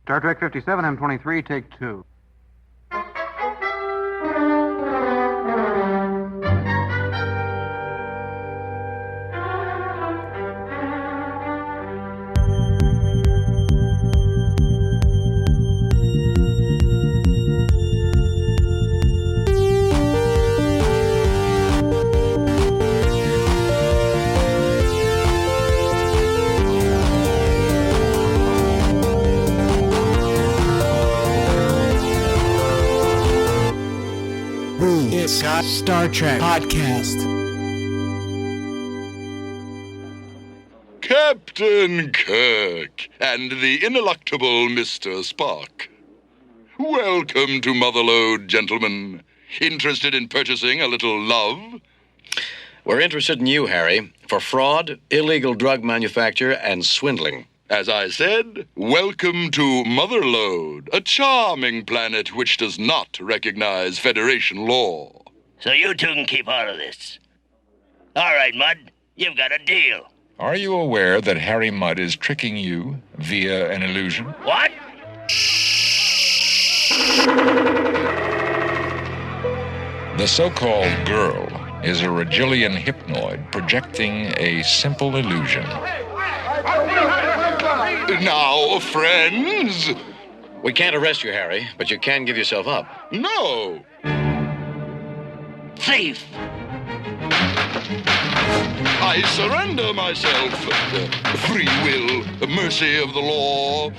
Star Trek 57, M23, take 2. Star Trek Podcast. Captain Kirk and the ineluctable Mr. Spock. Welcome to Motherlode, gentlemen. Interested in purchasing a little love? We're interested in you, Harry, for fraud, illegal drug manufacture, and swindling. As I said, welcome to Motherlode, a charming planet which does not recognize Federation law. So you two can keep out of this. All right, Mudd, you've got a deal. Are you aware that Harry Mudd is tricking you via an illusion? What? The so-called girl is a Regillian hypnoid projecting a simple illusion. Now, friends. We can't arrest you, Harry, but you can give yourself up. No. Thief! I surrender myself. Free will, mercy of the law.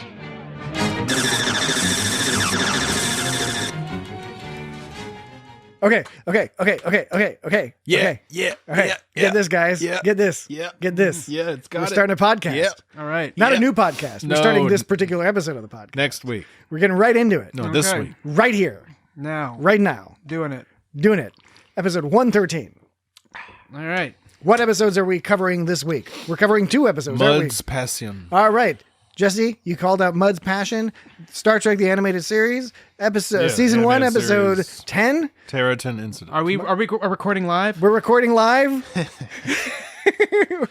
Okay. Yeah. Okay. Get this, guys. Yeah. Get this. Yeah. Get this. Yeah, it's got We're it. starting a podcast. Yeah. All right. Not Yeah. a new podcast. We're No. starting this particular episode of the podcast. Next week. We're getting right into it. No, this week. Right here. Now. Right now. Doing it. Doing it. Episode 113. All right. What episodes are we covering this week? We're covering 2 episodes, aren't we? Mudd's Passion. All right. Jesse, you called out Mudd's Passion, Star Trek the Animated Series, season 1, animated episode series. 10. Terratin Incident. Are we recording live? We're recording live.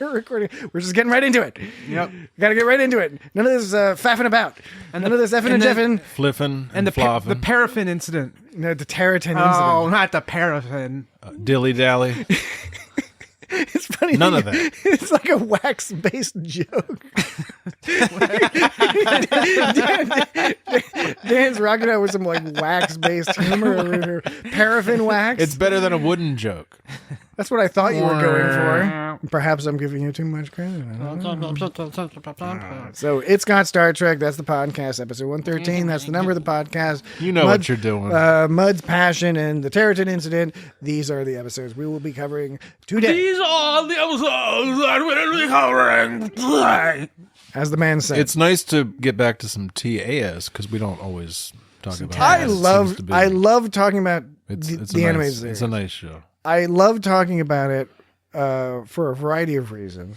We're recording. We're just getting right into it. Yep. Got to get right into it. None of this faffing about. And none of this effing and jeffing. Fliffin And the floffin. paraffin incident. No, the Terratin Oh, incident. not the paraffin. Dilly-dally. It's funny. None of that. It's like a wax-based joke. Dan's rocking out with some like wax-based humor or paraffin wax. It's better than a wooden joke. That's what I thought you were going for. Perhaps I'm giving you too much credit. So it's got Star Trek. That's the podcast, episode 113. That's the number of the podcast. You know what you're doing. Mudd's Passion and the Terratin Incident. These are the episodes we will be covering today. These are the episodes that we'll be covering today. As the man said. It's nice to get back to some TAS because we don't always talk about it. I It love seems to be- talking about It's the a animated nice, series. It's a nice show. I love talking about it for a variety of reasons.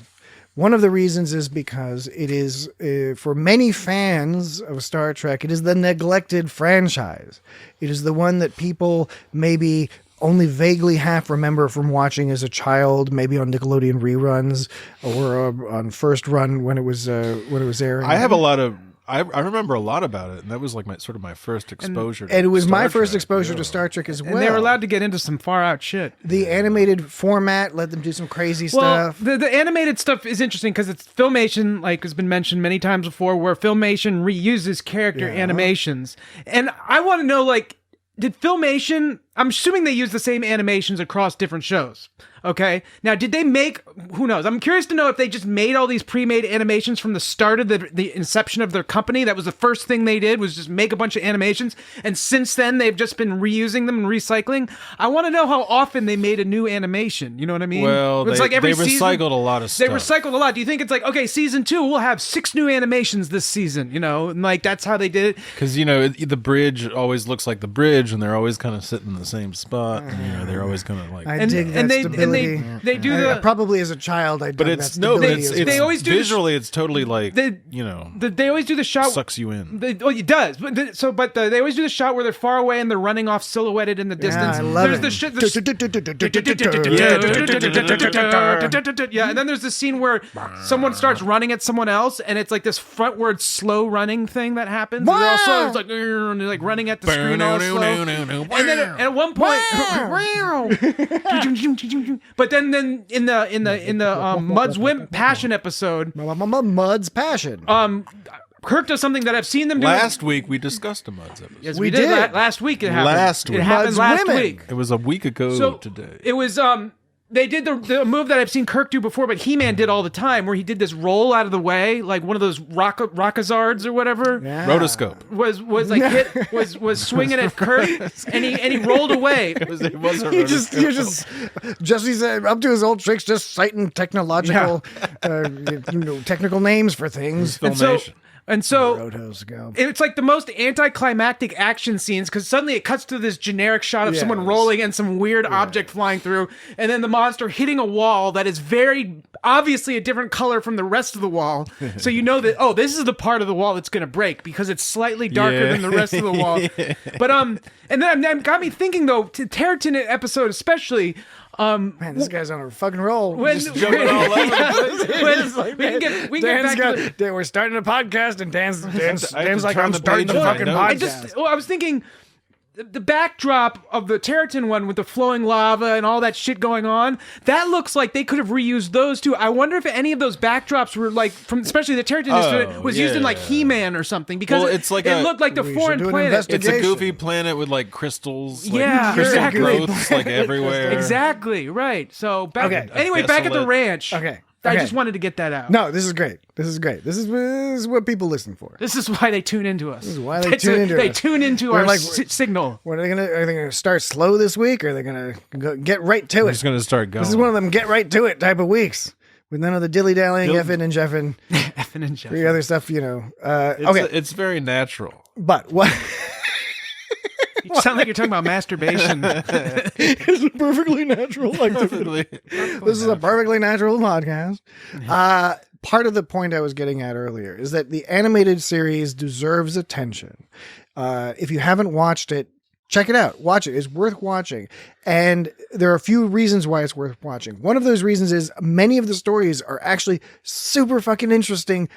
One of the reasons is because it is, for many fans of Star Trek, it is the neglected franchise. It is the one that people maybe only vaguely half remember from watching as a child, maybe on Nickelodeon reruns or on first run when it was airing. I have a lot of... I remember a lot about it, and that was like my first exposure to and it was Star my first Trek, exposure yeah. to Star Trek as well. And they were allowed to get into some far out shit. The animated format let them do some crazy Well, stuff. the animated stuff is interesting because it's Filmation, like has been mentioned many times before, where Filmation reuses character animations. And I want to know, like, did Filmation... I'm assuming they use the same animations across different shows. Okay. Now, did they make? Who knows? I'm curious to know if they just made all these pre-made animations from the start of the inception of their company. That was the first thing they did, was just make a bunch of animations, and since then they've just been reusing them and recycling. I want to know how often they made a new animation. You know what I mean? Well, it's they, like every they season, recycled a lot of They stuff. recycled a lot. Do you think it's like, okay, season 2, we'll have 6 new animations this season? You know, and like that's how they did it. Because, you know, the bridge always looks like the bridge, and they're always kind of sitting in the same spot. And, they're always going to like. I dig that stability. And they do the probably as a child. I but dug it's that no, but stability it's as well. they always do visually. It's totally like they always do the shot. Sucks you in. It does. But they always do the shot where they're far away and they're running off silhouetted in the distance. I love there's it. the shit. Yeah, and then there's the scene where someone starts running at someone else, and it's like this frontward slow running thing that happens. And they're all slow. It's like, and they're like running at the screen all slow. And then at one point, but then in the Mud's Passion episode, Mud's Passion. Kirk does something that I've seen them do. Last week we discussed a Mud's episode. Yes, we did. Last week it happened. Last week. It happened Mud's last Women. week. It was a week ago So today. it was they did the move that I've seen Kirk do before, but He-Man did all the time, where he did this roll out of the way, like one of those rockazards or whatever. Yeah. Rotoscope. Was like was swinging at Kirk, and he rolled away. It was a You're just Jesse's up to his old tricks, just citing technological, technical names for things. Filmation. And so Rotos go. it's like the most anticlimactic action scenes, because suddenly it cuts to this generic shot of someone rolling and some weird object flying through, and then the monster hitting a wall that is very obviously a different color from the rest of the wall. So you know that, this is the part of the wall that's going to break because it's slightly darker than the rest of the wall. But and then that got me thinking though, to Terratin episode especially. Man, this guy's on a fucking roll. When, Just jumping all over the place. we can get back to the, we're starting a podcast, and Dan's like, turn I'm the starting page the in my fucking notes. podcast. I was thinking the backdrop of the Terratin one with the flowing lava and all that shit going on, that looks like they could have reused those too. I wonder if any of those backdrops were like from, especially the Terratin instrument was used in like He-Man or something, because it's like it looked like the We foreign should do an planet. It's a goofy planet with like crystals. Like Yeah, crystal exactly. growths like everywhere. Exactly, right. So back Okay. back at the ranch. Okay. I just wanted to get that out. No, this is great. This is what people listen for. This is why they tune into us. This is why they tune into They us. tune into They're our like- signal. What are they gonna start slow this week, or are they gonna get right to I'm it? just gonna start going. This is one of them get right to it type of weeks, with none of the dilly dallying, effing and jeffing, Effing and Jeff. the other stuff. Okay, It's very natural. but what? You sound like you're talking about masturbation. It's perfectly natural. Like this is a perfectly natural podcast. Part of the point I was getting at earlier is that the animated series deserves attention. If you haven't watched it, check it out. Watch it. It's worth watching. And there are a few reasons why it's worth watching. One of those reasons is many of the stories are actually super fucking interesting,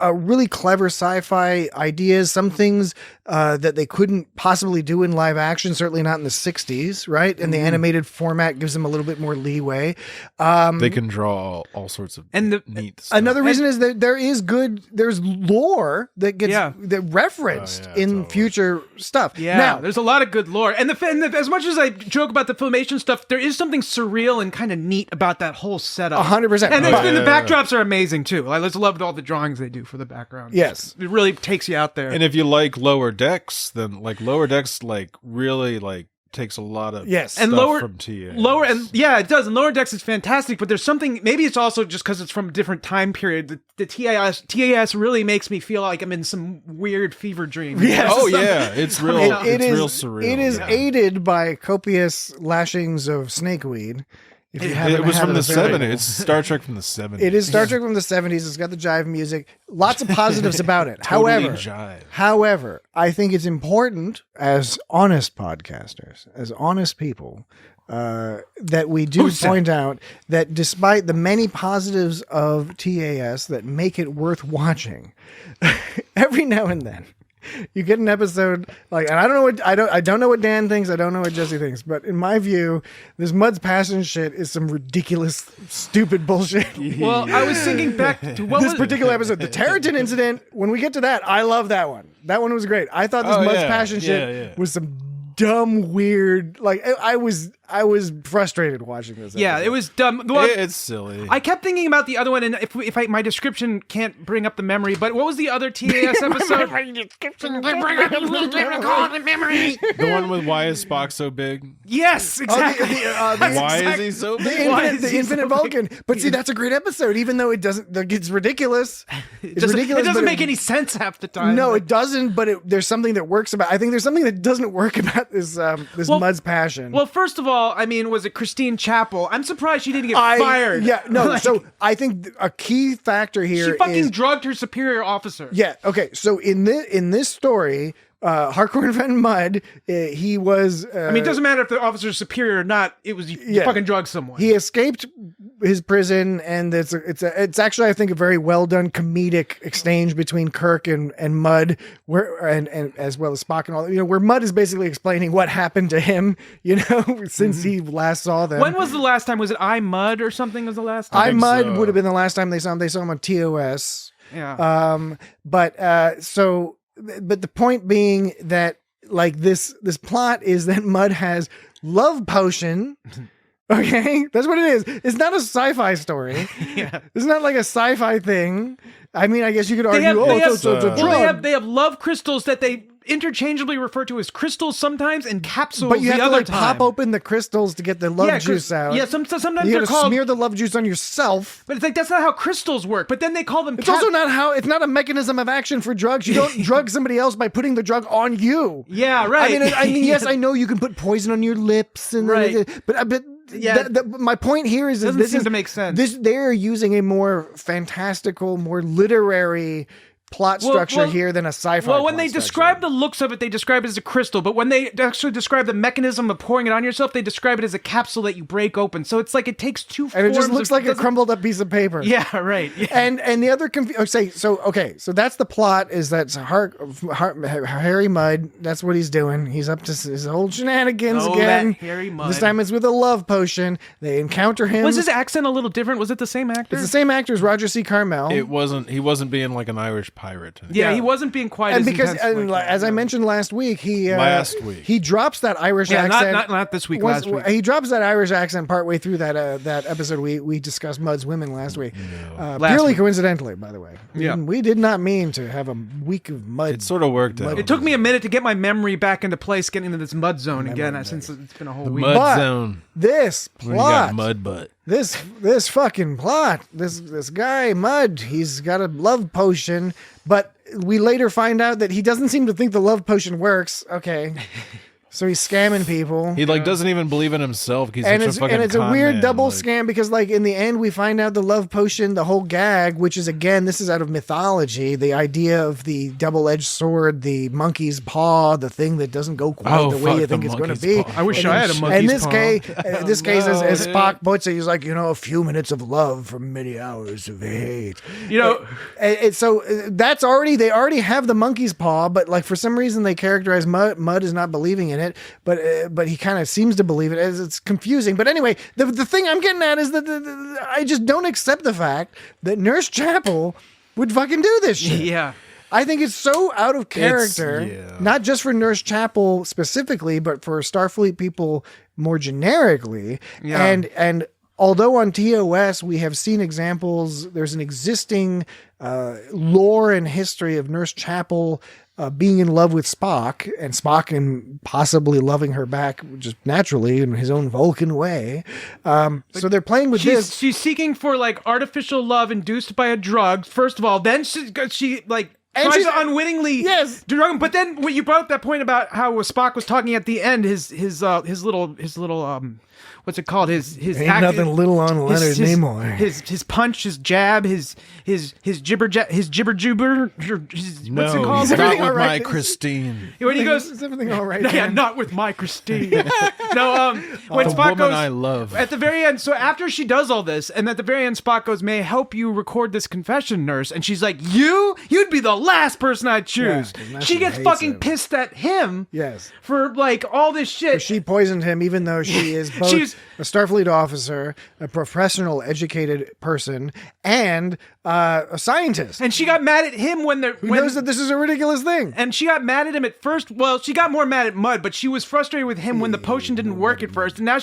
really clever sci-fi ideas, some things that they couldn't possibly do in live action, certainly not in the 60s, right? And the animated format gives them a little bit more leeway. They can draw all sorts of neat stuff. Another reason is that there's lore that gets that referenced in totally. future stuff. Yeah, Now, there's a lot of good lore. And as much as I joke about the Filmation stuff, there is something surreal and kind of neat about that whole setup. 100%. And But- the backdrops are amazing too. I just loved all the drawings they do for the background. Yes. It really takes you out there. And if you like Lower Decks, then like Lower Decks really takes a lot of Yes. stuff And lower from TAS. it does. And Lower Decks is fantastic, but there's something, maybe it's also just because it's from a different time period. The TAS really makes me feel like I'm in some weird fever dream. Yes. Oh yeah, it's real. It's real surreal. It is aided by copious lashings of snakeweed. If you haven't It was had from the available. 70s. It's Star Trek from the 70s. It is Star Trek from the 70s. It's got the jive music. Lots of positives about it. Totally jive. However, I think it's important as honest podcasters, as honest people, that we do point out that despite the many positives of TAS that make it worth watching, every now and then you get an episode like, and I don't know what Dan thinks, I don't know what Jesse thinks, but in my view, this Mud's Passion shit is some ridiculous, stupid bullshit. Well, I was thinking back to what This was particular episode, the Terratin incident. When we get to that, I love that one. That one was great. I thought this Mud's Passion shit was some dumb, weird. Like I was frustrated watching this. Yeah, episode. it was dumb. Well, It's silly. I kept thinking about the other one, and if my description can't bring up the memory, but what was the other TAS episode? The one with why is Spock so big? Yes, exactly. Why is he so big? The Infinite Vulcan. But see, that's a great episode, even though it doesn't. It's ridiculous. It's ridiculous. It doesn't but make any sense half the time. No, it doesn't. But there's something that works about. I think there's something that doesn't work about Mud's passion. Well, first of all, I mean, was it Christine Chappell? I'm surprised she didn't get fired. Yeah, no. Like, so I think a key factor here she fucking is drugged her superior officer. yeah. Okay, so in this story, Harcourt Van Mudd, he was. I mean, it doesn't matter if the officer's superior or not. It was you fucking drugged someone. He escaped his prison, and it's actually, I think, a very well done comedic exchange between Kirk and Mudd, and as well as Spock and all. Where Mudd is basically explaining what happened to him, since he last saw them. When was the last time? Was it I Mudd or something? Was the last time? I Mudd would have been the last time they saw him. They saw him on TOS. Yeah. But the point being that like this plot is that Mudd has love potion. Okay, that's what it is. It's not a sci-fi story. Yeah, it's not like a sci-fi thing. I mean, I guess you could argue, it's a drug. They have love crystals that they interchangeably refer to as crystals sometimes, and capsules. But you have the to other like time. pop open the crystals to get the love juice out. Yeah, sometimes you they're gotta called smear the love juice on yourself. But it's like that's not how crystals work. But then they call them. It's also not how. It's not a mechanism of action for drugs. You don't drug somebody else by putting the drug on you. Yeah, right. I mean, yes, I know you can put poison on your lips, and right. But yeah, my point here is doesn't seem to make sense. They're using a more fantastical, more literary plot structure here than a sci-fi. Well, when they describe the looks of it, they describe it as a crystal. But when they actually describe the mechanism of pouring it on yourself, they describe it as a capsule that you break open. So it's like it takes two forms. And it just looks like a crumbled up piece of paper. Yeah, right. Yeah. And the other so that's the plot is that Harry Mudd. That's what he's doing. He's up to his old shenanigans again. That Harry Mudd. This time it's with a love potion. They encounter him. Was his accent a little different? Was it the same actor? It's the same actor as Roger C. Carmel. He wasn't being like an Irish pirate. Yeah, he wasn't being quite as because intense as I mentioned last week, he drops that Irish accent. Not this week. Last week he drops that Irish accent partway through that episode. We discussed Mudd's women last week. Purely coincidentally, by the way. Yeah, we did not mean to have a week of Mudd. It sort of worked out. It took me a minute to get my memory back into place, getting into this Mudd zone again, since it's been a whole week. Mudd zone. This plot. When you got mud butt. This fucking plot. This guy Mudd. He's got a love potion, but we later find out that he doesn't seem to think the love potion works. Okay. So he's scamming people. He doesn't even believe in himself. He's and such a fucking it's a con weird man, double scam because in the end we find out the love potion, the whole gag, which is again, this is out of mythology, the idea of the double-edged sword, the monkey's paw, the thing that doesn't go quite the way you think it's going to be. I wish I had a monkey's paw. In this case, as Spock puts it, he's like, a few minutes of love from many hours of hate. So that's they already have the monkey's paw, but for some reason they characterize Mudd as not believing in it. But he kind of seems to believe it. It's confusing. But anyway, the thing I'm getting at is that I just don't accept the fact that Nurse Chapel would fucking do this shit. Yeah. I think it's so out of character, not just for Nurse Chapel specifically, but for Starfleet people more generically. Yeah. And although on TOS we have seen examples, there's an existing lore and history of Nurse Chapel being in love with Spock, and Spock and possibly loving her back just naturally in his own Vulcan way. So they're playing with this. She's seeking for artificial love induced by a drug. First of all, then she tries to unwittingly drug him. But then when you brought up that point about how Spock was talking at the end, his little what's it called? His ain't nothing little on Leonard Nimoy. His punch, his jab, his jibber jubber. What's it called? Not with my Christine. When he goes, is everything all right? Yeah, not with my Christine. No, when the Spock woman goes, I love. At the very end. So after she does all this, and at the very end, Spock goes, "May I help you record this confession, nurse?" And she's like, "You'd be the last person I'd choose." Yeah, she gets fucking pissed at him. Yes. For all this shit. She poisoned him, even though she is both a Starfleet officer, a professional, educated person, and a scientist. And she got mad at him when knows that this is a ridiculous thing. And she got mad at him at first. Well, she got more mad at Mudd, but she was frustrated with him when the potion didn't work at first. And now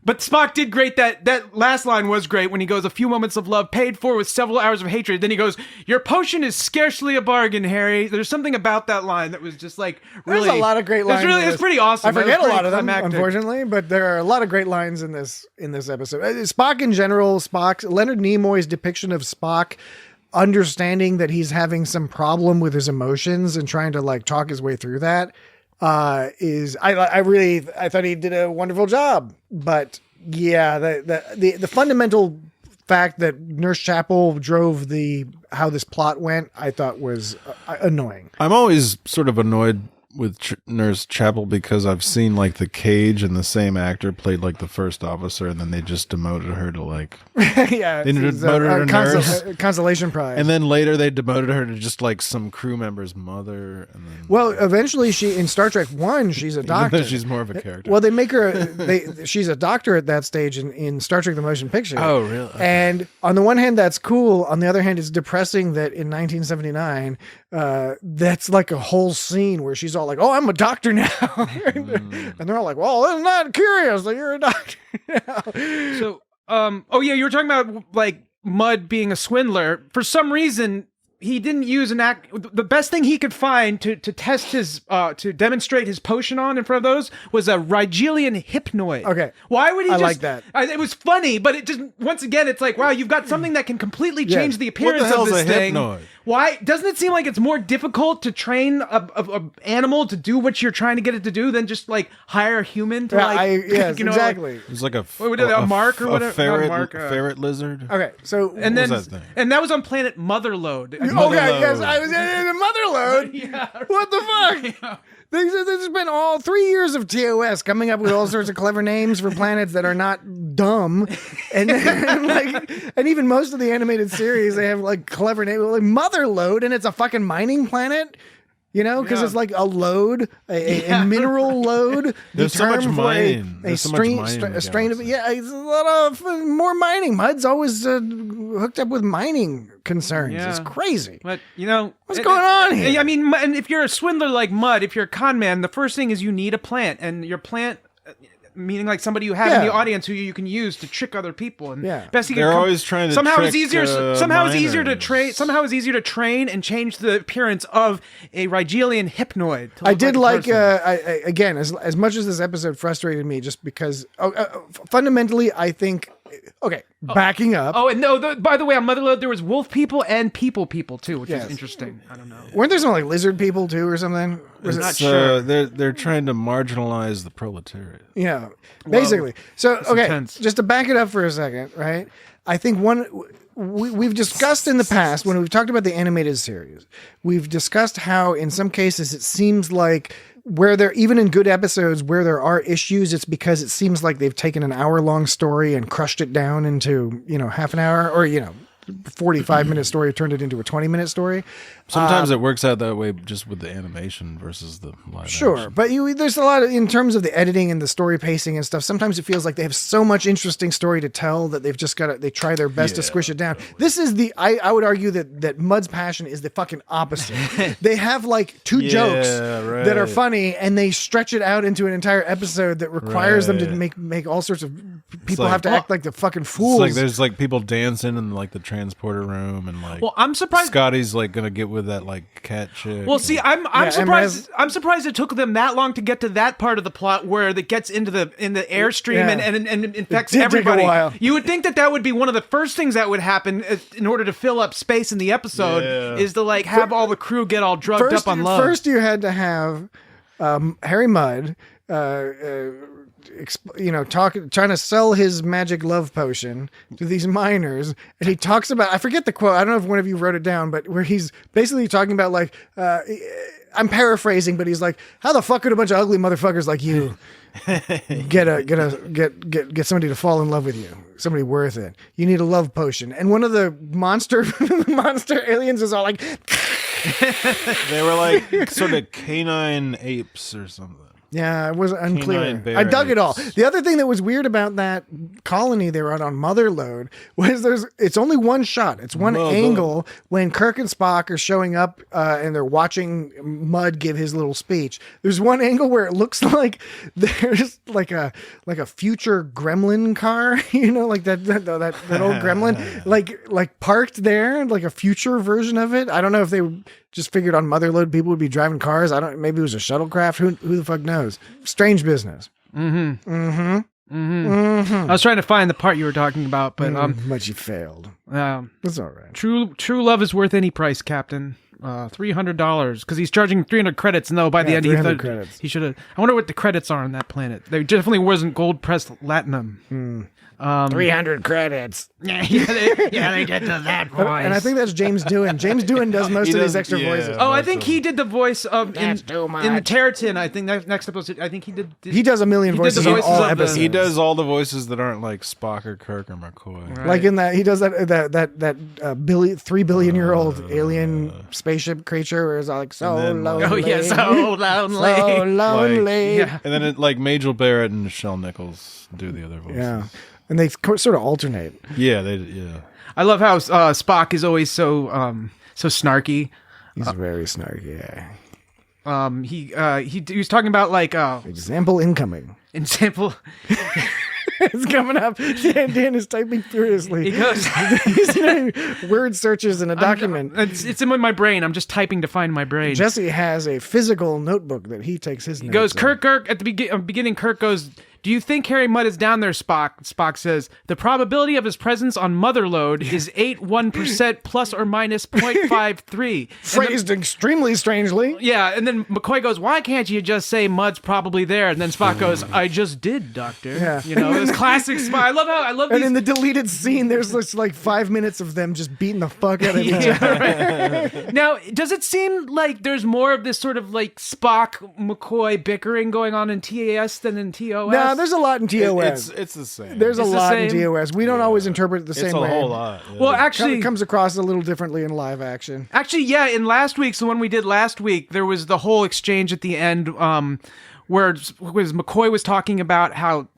but Spock did great. That last line was great when he goes, "A few moments of love paid for with several hours of hatred." Then he goes, "Your potion is scarcely a bargain, Harry." There's something about that line that was just really. There's a lot of great lines. It's pretty awesome. I forget a lot of them, unfortunately, but there are a lot of great lines in this episode. Spock in general, Leonard Nimoy's depiction of Spock understanding that he's having some problem with his emotions and trying to talk his way through that. is I thought he did a wonderful job, but yeah, the fundamental fact that Nurse Chapel drove how this plot went, I thought was annoying. I'm always sort of annoyed with Nurse Chapel because I've seen like The Cage and the same actor played like the first officer, and then they just demoted her to like yeah, they demoted her to nurse. Consolation prize, and then later they demoted her to just like some crew member's mother. And then, well, eventually she in Star Trek 1 she's a doctor. Even though she's more of a character. Well, they make her she's a doctor at that stage in Star Trek the Motion Picture. Oh, really? Okay. And on the one hand that's cool, on the other hand it's depressing that in 1979 that's like a whole scene where she's all like, "Oh, I'm a doctor now," and they're all like, "Well, isn't that curious that you're a doctor now?" So, oh yeah, you were talking about like Mudd being a swindler. For some reason, he didn't use an act. The best thing he could find to test his to demonstrate his potion on in front of those was a Rigelian hypnoid. Okay, why would he? I just, like that. It was funny, but it just once again, it's like, wow, you've got something that can completely change the What appearance the hell's of this a thing. hypnoid? Why doesn't it seem like it's more difficult to train a animal to do what you're trying to get it to do than just like hire a human to yes, you know, exactly. It was like a mark or whatever, not a ferret, mark, ferret lizard. Okay, so and then What was that thing? and that was on planet Motherlode. okay, yes, I was in the Motherlode. Yeah. What the fuck? There's been all 3 years of TOS coming up with all sorts of clever names for planets that are not dumb, and even most of the animated series they have like clever names like Motherlode, and it's a fucking mining planet. You know, because it's like a lode, a mineral load. There's so much mining. A strain of it's a lot of more mining. Mudd's always hooked up with mining concerns. Yeah. It's crazy. But you know what's going on here? I mean, and if you're a swindler like Mudd, if you're a con man, the first thing is you need a plant, and your plant. Meaning like somebody you have in the audience who you can use to trick other people, and best you can they're always trying to somehow trick, it's easier somehow it's easier to minors. train and change the appearance of a Rigelian hypnoid. I did like person. again as much as this episode frustrated me just because fundamentally I think backing up. Oh, and no, by the way, on Motherlode there was wolf people and people too, which is interesting. I don't know. Weren't there some like lizard people too or something? Was not sure. They're trying to marginalize the proletariat. Yeah, basically. So okay, intense. just to back it up for a second, right? I think we've discussed in the past when we've talked about the animated series, we've discussed how in some cases it seems like where there, even in good episodes where there are issues, it's because it seems like they've taken an hour-long story and crushed it down into, half an hour or, 45-minute story, turned it into a 20-minute story. Sometimes it works out that way just with the animation versus the live Sure, action. but there's a lot in terms of the editing and the story pacing and stuff. Sometimes it feels like they have so much interesting story to tell that they've just got they try their best to squish it down. This is I would argue that Mudd's passion is the fucking opposite. They have like two jokes that are funny and they stretch it out into an entire episode that requires them to make all sorts of people have to act like the fucking fools. It's like there's like people dancing in like the transporter room and like I'm surprised Scotty's like gonna get with that like cat chick. Well, see, I'm surprised. I'm surprised it took them that long to get to that part of the plot where it gets into the airstream and infects everybody. Take a while. You would think that would be one of the first things that would happen in order to fill up space in the episode is to like have all the crew get all drugged up on love. First, you had to have Harry Mudd. Trying to sell his magic love potion to these miners, and he talks about, I forget the quote, I don't know if one of you wrote it down, but where he's basically talking about like, I'm paraphrasing, but he's like, how the fuck could a bunch of ugly motherfuckers like you get somebody to fall in love with you, somebody worth it? You need a love potion. And one of the monster aliens is all like, they were like sort of canine apes or something. Yeah, it was unclear. Canine bear I dug it all. apes. The other thing that was weird about that colony they were on Motherlode was it's only one shot. It's one angle when Kirk and Spock are showing up and they're watching Mudd give his little speech. There's one angle where it looks like there's like a future Gremlin car, like that old Gremlin, like parked there, like a future version of it. I don't know if they just figured on Motherlode people would be driving cars. Maybe it was a shuttlecraft. Who the fuck knows? Strange business. I was trying to find the part you were talking about, but but you failed. It's all right. True love is worth any price, Captain. $300 because he's charging 300 credits. No, by the end, 300 credits. He should have. I wonder what the credits are on that planet. There definitely wasn't gold pressed latinum. 300 credits. Yeah, they get to that voice. And I think that's James Doohan. James Doohan does most of these extra voices. Oh, I think he did the voice of in too much. Terratin. I think next episode. I think he did. He does a million He did the voices in voices all of the- episodes. He does all the voices that aren't like Spock or Kirk or McCoy. Right. Like in that, he does that 3 billion year old alien spaceship creature where it's all like so then, like- lonely. Oh yeah, so lonely. so lonely. Yeah. And then like Majel Barrett and Michelle Nichols do the other voices. Yeah. And they sort of alternate. Yeah, yeah. I love how Spock is always so snarky. He's very snarky. Yeah. He was talking about like Example incoming. example. It's coming up. Dan is typing furiously. He goes. He's doing word searches in a document. It's in my brain. I'm just typing to find my brain. Jesse has a physical notebook that he takes his notes Goes in. Kirk at the beginning. Kirk goes, "Do you think Harry Mudd is down there, Spock?" Spock says, "The probability of his presence on Motherlode is 81% plus or minus 0.53." Phrased extremely strangely. Yeah, and then McCoy goes, "Why can't you just say Mudd's probably there?" And then Spock goes, "I just did, Doctor." Yeah. You know, this classic Spock. I love And these. in the deleted scene, there's just like 5 minutes of them just beating the fuck out of each other. Yeah, right. Now, does it seem like there's more of this sort of like Spock McCoy bickering going on in TAS than in TOS? No, there's a lot in TOS. It's the same. There's a It's the lot in same? TOS. We don't always interpret it the it's same a way. whole lot. Yeah. Well, It actually, comes across a little differently in live action. Actually, yeah, in last week's, the one we did last week, there was the whole exchange at the end where McCoy was talking about how,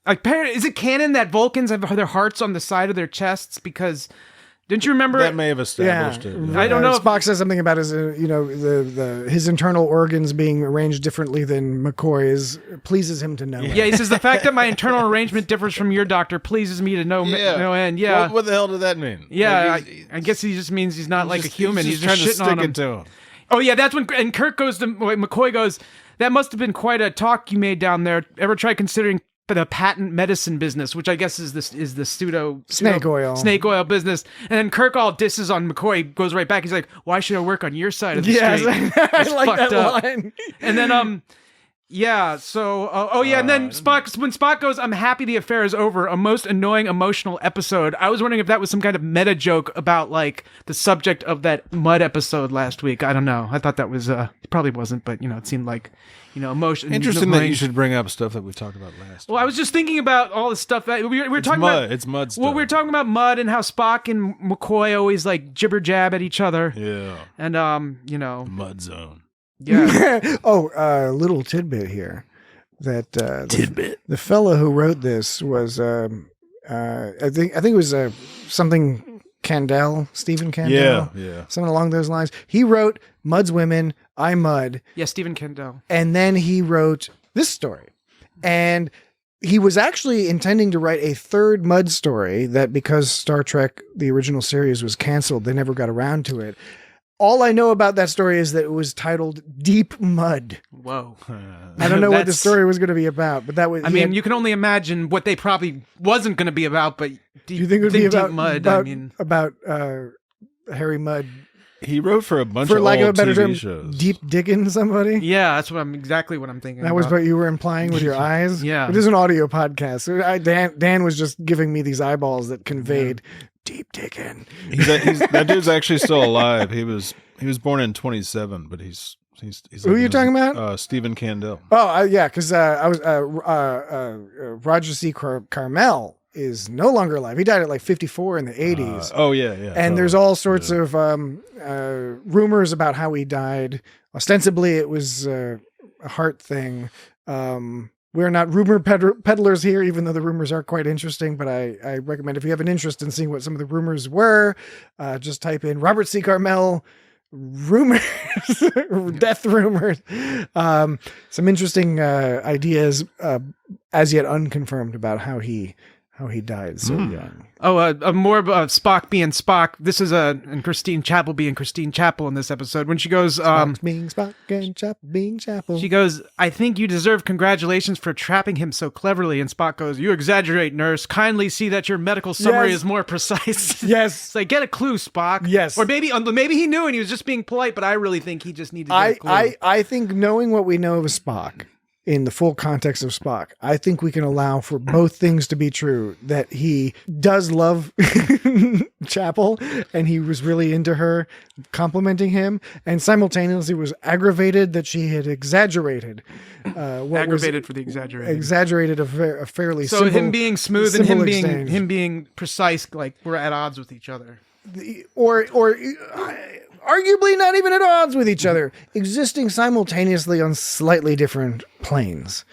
like, is it canon that Vulcans have their hearts on the side of their chests? Because, didn't you remember? that may have established it. I don't know if- Spock says something about his, his internal organs being arranged differently than McCoy's pleases him to know. Yeah, he says, the fact that my internal arrangement differs from your doctor pleases me to no end. Yeah. What the hell did that mean? Yeah, Like, I guess he just means he's not like a human. He's trying just to shitting stick on him. it to him. Oh yeah, that's when and Kirk goes to McCoy goes, "That must have been quite a talk you made down there. Ever try considering the patent medicine business, which I guess is the Snake oil business?" And then Kirk all disses on McCoy, goes right back. He's like, "Why should I work on your side of the Yes, street?" I like that fucked up. line. And then yeah, so and then when Spock goes, "I'm happy the affair is over. A most annoying emotional episode." I was wondering if that was some kind of meta joke about like the subject of that Mudd episode last week. I don't know. I thought that was it probably wasn't, but it seemed like emotion. Interesting that you should bring up stuff that we talked about last. Well, I was just thinking about all the stuff that we were talking Mudd. about. It's Mudd stuff. Well, we were talking about Mudd and how Spock and McCoy always like jibber jab at each other. Yeah. And Mud zone. yeah. Little tidbit here. That the fellow who wrote this was I think it was something Candell, Stephen Candell. Yeah. Something along those lines. He wrote Mudd's Women, I Mudd. Yeah, Stephen Kendall. And then he wrote this story. And he was actually intending to write a third Mudd story that because Star Trek, the original series, was canceled, they never got around to it. All I know about that story is that it was titled Deep Mud. Whoa. I don't know what the story was going to be about, but that was... I mean, you can only imagine what they probably wasn't going to be about, but do you think it would be about Deep Mud? About Harry Mudd, He wrote for a bunch for of lack of a old better TV term, shows. deep dicking somebody? Yeah, that's exactly what I'm thinking. That was about. what you were implying with your eyes? Yeah. It is an audio podcast. So Dan was just giving me these eyeballs that conveyed deep dicking. That dude's actually still alive. He was born in 27, but he's Who are you talking about? Stephen Candell. Oh, yeah, because I was Roger C. Carmel is no longer alive. He died at like 54 in the 80s. Yeah. And there's all sorts of rumors about how he died. Ostensibly, it was a heart thing. We're not rumor peddlers here, even though the rumors are quite interesting. But I recommend if you have an interest in seeing what some of the rumors were, just type in Robert C. Carmel rumors, death rumors. Some interesting ideas, as yet unconfirmed, about how he how he died so young. Oh, more of Spock being Spock. This is and Christine Chapel being Christine Chapel in this episode when she goes, Spock's being Spock and Chapel being Chapel. she goes, I think you deserve congratulations for trapping him so cleverly. And Spock goes, you exaggerate, nurse. Kindly see that your medical summary Yes. is more precise. Yes. It's like, get a clue, Spock. Yes. Or maybe he knew and he was just being polite, but I really think he just needed to get a clue. I think knowing what we know of Spock, in the full context of Spock, I think we can allow for both things to be true, that he does love Chapel and he was really into her, complimenting him, and simultaneously was aggravated that she had exaggerated. Aggravated for the exaggerated. Exaggerated a fairly So simple, him being smooth and simple him being exchange. him being precise, like we're at odds with each other. or arguably not even at odds with each other, existing simultaneously on slightly different planes.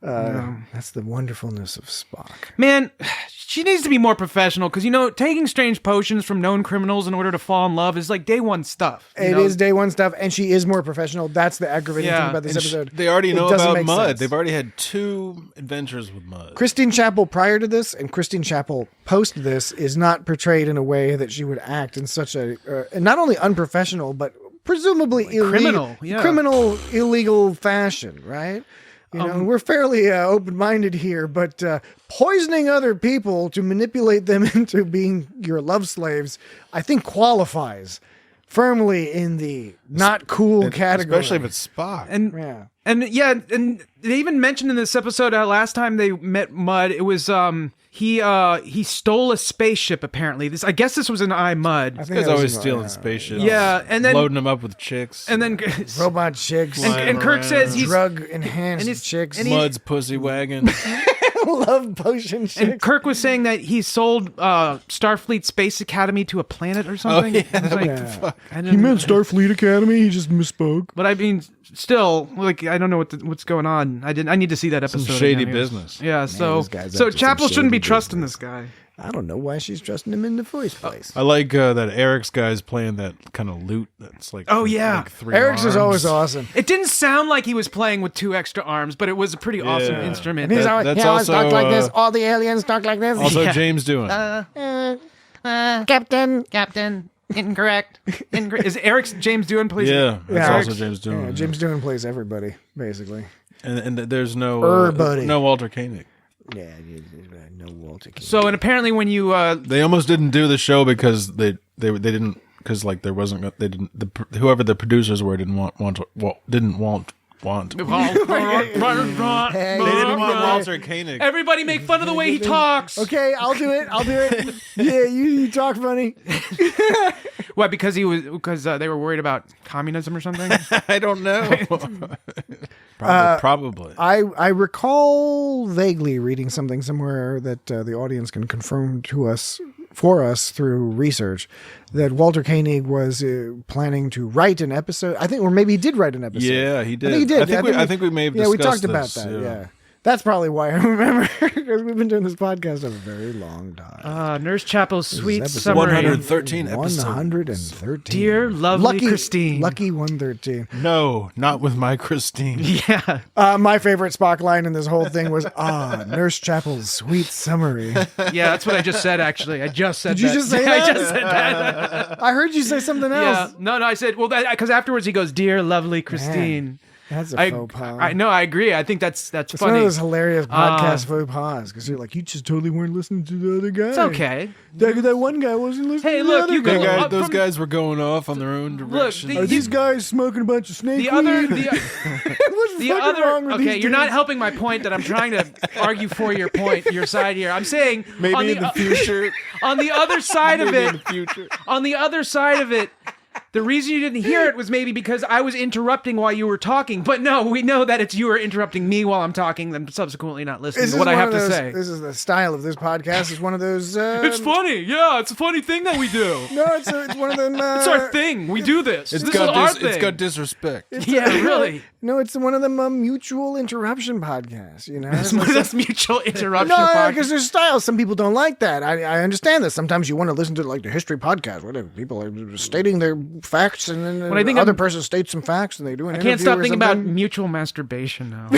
That's the wonderfulness of Spock. Man, she needs to be more professional because, taking strange potions from known criminals in order to fall in love is like day one stuff. It is day one stuff, and she is more professional. That's the aggravating thing about this episode. They already It know doesn't about make Mud. sense. They've already had 2 adventures with Mud. Christine Chapel prior to this and Christine Chapel post this is not portrayed in a way that she would act in such a not only unprofessional but presumably criminal, criminal, illegal fashion, right? We're fairly open-minded here, but poisoning other people to manipulate them into being your love slaves, I think qualifies firmly in the not cool category. Especially if it's Spock. And they even mentioned in this episode last time they met Mud, it was he stole a spaceship apparently. I guess this was an Mud. This guy's always stealing spaceships. Yeah, and then loading them up with chicks. And then robot chicks. And Kirk says he's drug enhanced chicks. Mud's pussy wagon. Love potion chicks. And Kirk was saying that he sold Starfleet Space Academy to a planet or something. Oh, yeah. Fuck. He meant Starfleet Academy. He just misspoke. But I mean, still, like, I don't know what's going on. I need to see that episode. Some shady again. business. Yeah. this guy's So up to Chapel some shouldn't be shady trusting business. this guy. I don't know why she's trusting him in the first place. I like that Eric's guy's playing that kind of lute that's like, Oh, yeah. like 3 Eric's is arms. always awesome. It didn't sound like he was playing with 2 extra arms, but it was a pretty awesome instrument. And he's always, that's he always also, talks like this. All the aliens talk like this. Also, James doing. Captain, incorrect. Is Eric's James Doohan plays? Yeah, that's Yeah. also James doing. Yeah, James Doohan plays everybody, basically. And there's no Everybody. no Walter Koenig. Yeah, no Walter King. So, and apparently when you They almost didn't do the show because they didn't, because like there wasn't, they didn't, whoever the producers were didn't want didn't want They didn't want Walter Koenig. Everybody make fun of the way he talks. Okay, I'll do it. Yeah, you talk funny. What? Because they were worried about communism or something. I don't know. Probably. I recall vaguely reading something somewhere that the audience can confirm for us through research that Walter Koenig was planning to write an episode. I think, or maybe he did write an episode. Yeah, he did. I think he did. I think we may have Yeah, we discussed talked about this, that. Yeah. That's probably why I remember, because we've been doing this podcast a very long time. Nurse Chapel's sweet episode summary. 113 episodes. 113. Dear lovely Christine. Lucky 113. No, not with my Christine. Yeah. My favorite Spock line in this whole thing was, Nurse Chapel's sweet summary. Yeah, that's what I just said, actually. I just said Did you that. just say that? I just said that. I heard you say something Yeah. else. No, I said, well, because afterwards he goes, dear lovely Christine. That's a faux pas. I know, I agree. I think that's It's funny. one of those hilarious podcast faux pas because you're like, you just totally weren't listening to the other guy. It's okay. That one guy wasn't listening Hey, to look, the you other go- guy. Those from- guys were going off on their own direction. Are these guys smoking a bunch of snake The other, weed? What's the fucking other. wrong with Okay, these you're not dudes? helping my point that I'm trying to argue for your point, your side here. I'm saying Maybe on in the future. on the other side of Maybe in it, the future. on the other side of it, the reason you didn't hear it was maybe because I was interrupting while you were talking. But no, we know that it's you are interrupting me while I'm talking, then subsequently not listening This to is what I one have of to those- say. This is the style of this podcast. It's one of those. It's funny. Yeah, it's a funny thing that we do. No, it's one of them. It's our thing. We do this. It's This is our thing. it's got disrespect. Yeah, really. No, it's one of them mutual interruption podcasts. You know, That's mutual interruption. No, podcast. because there's styles. Some people don't like that. I understand that. Sometimes you want to listen to like the history podcast, where people are stating their facts, and then When I think the other I'm- person states some facts, and they do an I interview can't stop or thinking about something. mutual masturbation now.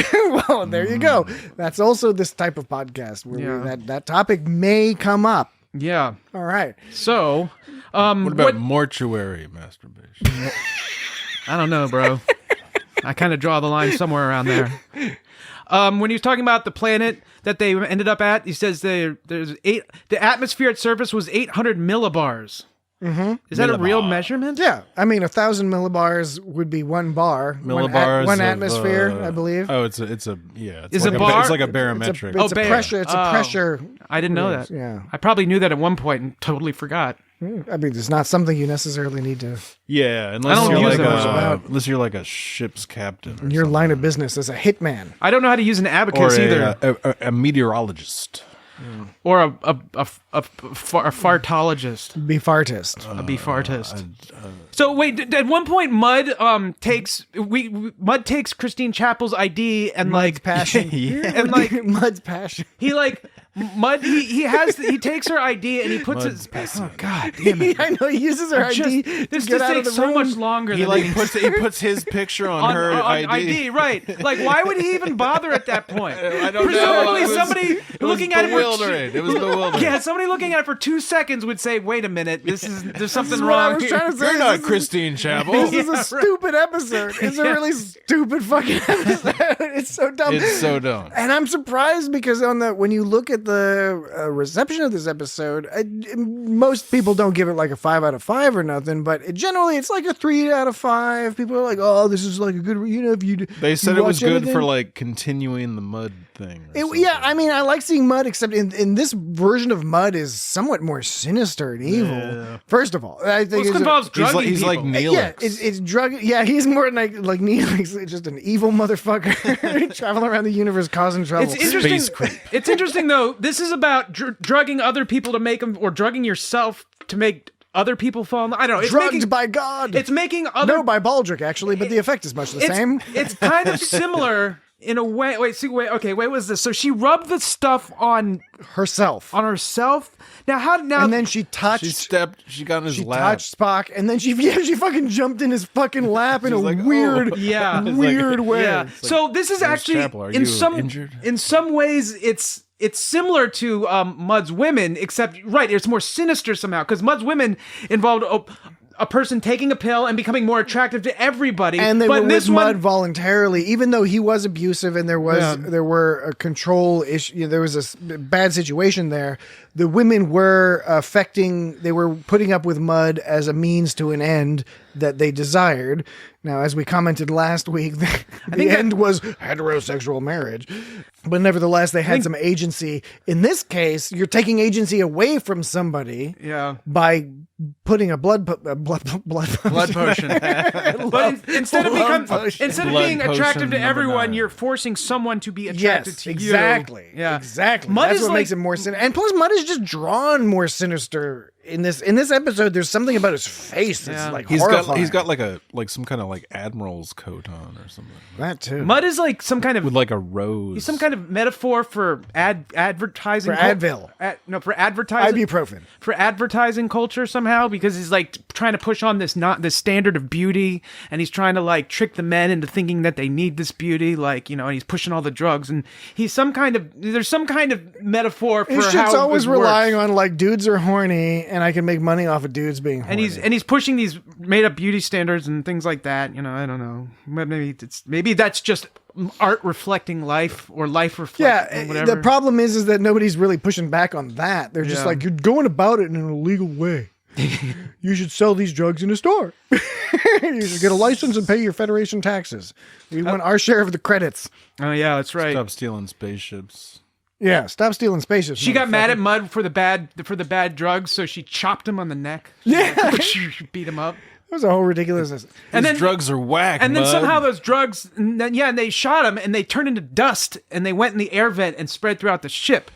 Well, there you go. That's also this type of podcast where that topic may come up. Yeah. All right. So, What about mortuary masturbation? I don't know, bro. I kind of draw the line somewhere around there. When he was talking about the planet that they ended up at, he says the atmosphere at surface was 800 millibars. Mm-hmm. Is that a real measurement? Yeah, I mean 1,000 millibars would be one bar, Millibars one of, atmosphere, I believe. Oh, it's a It's Is like a bar? It's like a It's a barometric. pressure. It's a pressure. I didn't know that. Yeah. I probably knew that at one point and totally forgot. I mean, it's not something you necessarily need to. Yeah, unless I don't you're use like those about. like a ship's captain. Or Your something. line of business as a hitman. I don't know how to use an or abacus either, a meteorologist. or a fartologist, Be fartist. a befartist. So wait, at one point, Mud takes Christine Chappell's ID and Mud's passion. and like Mud's passion. he like Mud he takes her ID and he puts Mud's it. Oh God damn it! I know he uses her ID. This to get just out of takes the so room. much longer. He than like the- he puts his picture on her on ID. right? Like, why would he even bother at that point? I don't know. Presumably, It was- somebody It was looking at it bewildering. It was bewildering. Yeah, somebody looking at it for 2 seconds would say, "Wait a minute, there's something This is what I wrong." was trying to say. You're not This is- Christine Chapel. This is a stupid episode. It's a really stupid fucking episode. It's so dumb. It's so dumb. And I'm surprised because when you look at the reception of this episode, most people don't give it like a 5 out of 5 or nothing, but generally it's like a 3 out of 5. People are like, "Oh, this is like a good." If you They said you it was watch good anything- for like continuing the Mud thing. or Yeah, something. I mean, I like seeing Mud, except in this version of Mud is somewhat more sinister and evil. Yeah. First of all, I think This it's involves He's drugging like, he's like people. Neelix. yeah, it's drug. Yeah, he's more like Neelix, just an evil motherfucker traveling around the universe causing trouble. It's interesting. Space creep. It's interesting though. This is about drugging other people to make them, or drugging yourself to make other people fall. I don't know. It's drugged making, by God. It's making other. no, by Baldric actually, but the effect is much the same. It's kind of similar in a way. Wait, what was this? So she rubbed the stuff on Herself, herself. Now and then she touched. She got in his She lap. touched Spock, and then she fucking jumped in his fucking lap in a She's like, weird, "Oh." Yeah. It's weird way. Yeah. So this is actually Chapel, are in you some injured? in some ways it's similar to Mud's Women, except it's more sinister somehow because Mud's Women involved a person taking a pill and becoming more attractive to everybody. And they but were this with one, Mud voluntarily, even though he was abusive and there were a control issue. There was a bad situation there. The women were they were putting up with Mud as a means to an end that they desired. Now, as we commented last week, the end was heterosexual marriage. But nevertheless, they had some agency. In this case, you're taking agency away from somebody by putting a blood potion. But instead of being Blood attractive potion to number everyone, 9. you're forcing someone to be attracted Yes, to you. exactly. Yeah, Exactly. Mud That's is what like- makes it more sinister. And plus, Mud is just drawn more sinister in this episode. There's something about his face that's like He's horrifying. got like some kind of like admiral's coat on or something that too. Mud is like some kind of with like a rose. he's some kind of metaphor for advertising For Advil. for advertising Ibuprofen. for advertising culture somehow, because he's like trying to push on this standard of beauty, and he's trying to like trick the men into thinking that they need this beauty, like, and he's pushing all the drugs, and there's some kind of metaphor for His how shit's always it works. Relying on like dudes are horny and I can make money off of dudes being horny. And he's pushing these made up beauty standards and things like that. I don't know. Maybe that's just art reflecting life, or life reflecting yeah, whatever. the problem is that nobody's really pushing back on that. They're just Yeah. like, you're going about it in an illegal way. You should sell these drugs in a store. You should get a license and pay your Federation taxes. We want our share of the credits. Oh yeah, that's right. Stop stealing spaceships. Yeah, stop stealing spaceships. She got mad motherfucker. at Mud for the bad drugs, so she chopped him on the neck. She beat him up. It was a whole ridiculousness. And These then drugs are whack. And then Mud. somehow those drugs, and they shot him, and they turned into dust, and they went in the air vent and spread throughout the ship.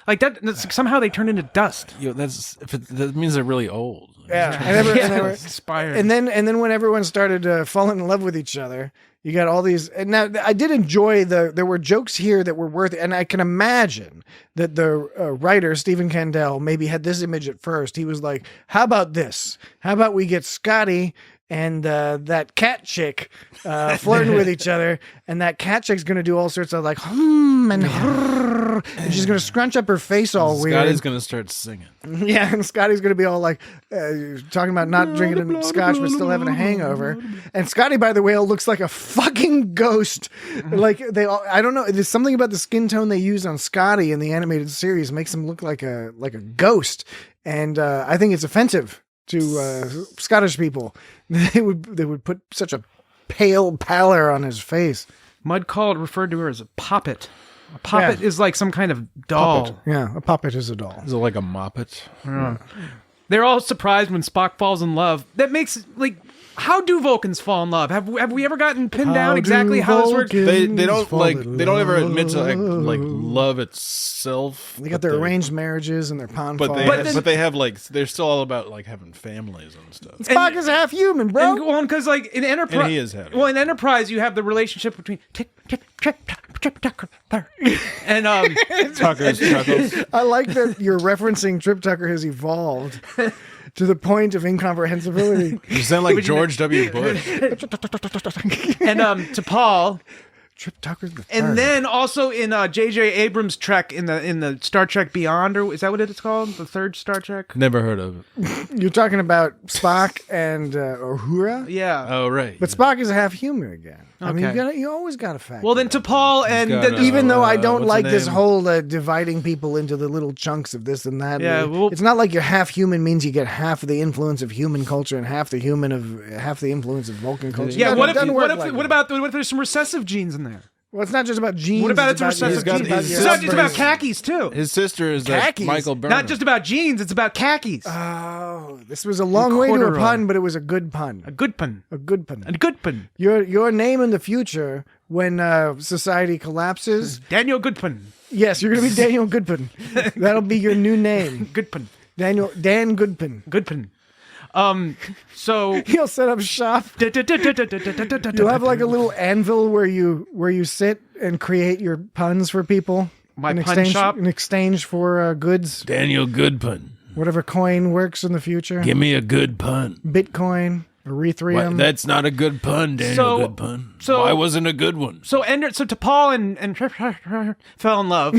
Like that, somehow they turned into dust. That means they're really old. Yeah, and they were Expired. And then when everyone started falling in love with each other, you got all these. And now I did enjoy there were jokes here that were worth it, and I can imagine that the writer Stephen Kandel maybe had this image at first. He was like, "How about this? How about we get Scotty and that cat chick flirting with each other, and that cat chick's gonna do all sorts of like and and she's gonna scrunch up her face all weird. Scotty's gonna start singing. Yeah, and Scotty's gonna be all like talking about not drinking scotch but still having a hangover. And Scotty, by the way, looks like a fucking ghost. Like I don't know. There's something about the skin tone they use on Scotty in the animated series makes him look like a ghost, and I think it's offensive to Scottish people. They would put such a pale pallor on his face. Mud referred to her as a poppet. A poppet is like some kind of doll. Puppet. Yeah, a puppet is a doll. Is it like a moppet? They're all surprised when Spock falls in love. That makes how do Vulcans fall in love? Have we ever gotten pinned down exactly how this works? They don't ever admit to like love itself. They got their arranged marriages and their pond but falls. they have like they're still all about like having families and stuff. Spock is half human, bro. And because like in Enterprise, And he is half. well, in Enterprise you have the relationship between Trip Tucker and Tucker's chuckles. I like that you're referencing Trip Tucker has evolved to the point of incomprehensibility. You sound like George W. Bush. and to Paul. Trip Tucker's the third. And then also in J.J. Abrams' Trek in the Star Trek Beyond, or is that what it's called? The third Star Trek? Never heard of it. You're talking about Spock and Uhura? Yeah. Oh right. But Spock is half human again. I mean, Okay. you always got to factor. Well, then to Paul and got then a- even though I don't what's like the this name? whole dividing people into the little chunks of this and that. Yeah, well- it's not like you're half human means you get half of the influence of human culture and half the influence of Vulcan culture. yeah. It What doesn't work if like what that. if there's some recessive genes in there? Well, it's not just about genes. What about it's its recessive your- genes? his It's not just upbringing. about khakis too. His sister is that Khakis? Michael Burnham. Not just about genes. It's about khakis. Oh, this was a long way to a corduroy. pun, but it was a good pun. A good pun. A good pun. A good pun. Your name in the future when society collapses. Daniel Goodpun. Yes, you're going to be Daniel Goodpun. That'll be your new name. Goodpun. Dan Goodpun. Goodpun. So He'll set up shop. You'll have like a little anvil where you sit and create your puns for people. My in pun exchange, shop? in exchange for goods. Daniel Goodpun. Whatever coin works in the future. Give me a good pun. Bitcoin, Ethereum. That's not a good pun, Daniel So- Goodpun. so- Why wasn't a good one? So to Paul and fell in love.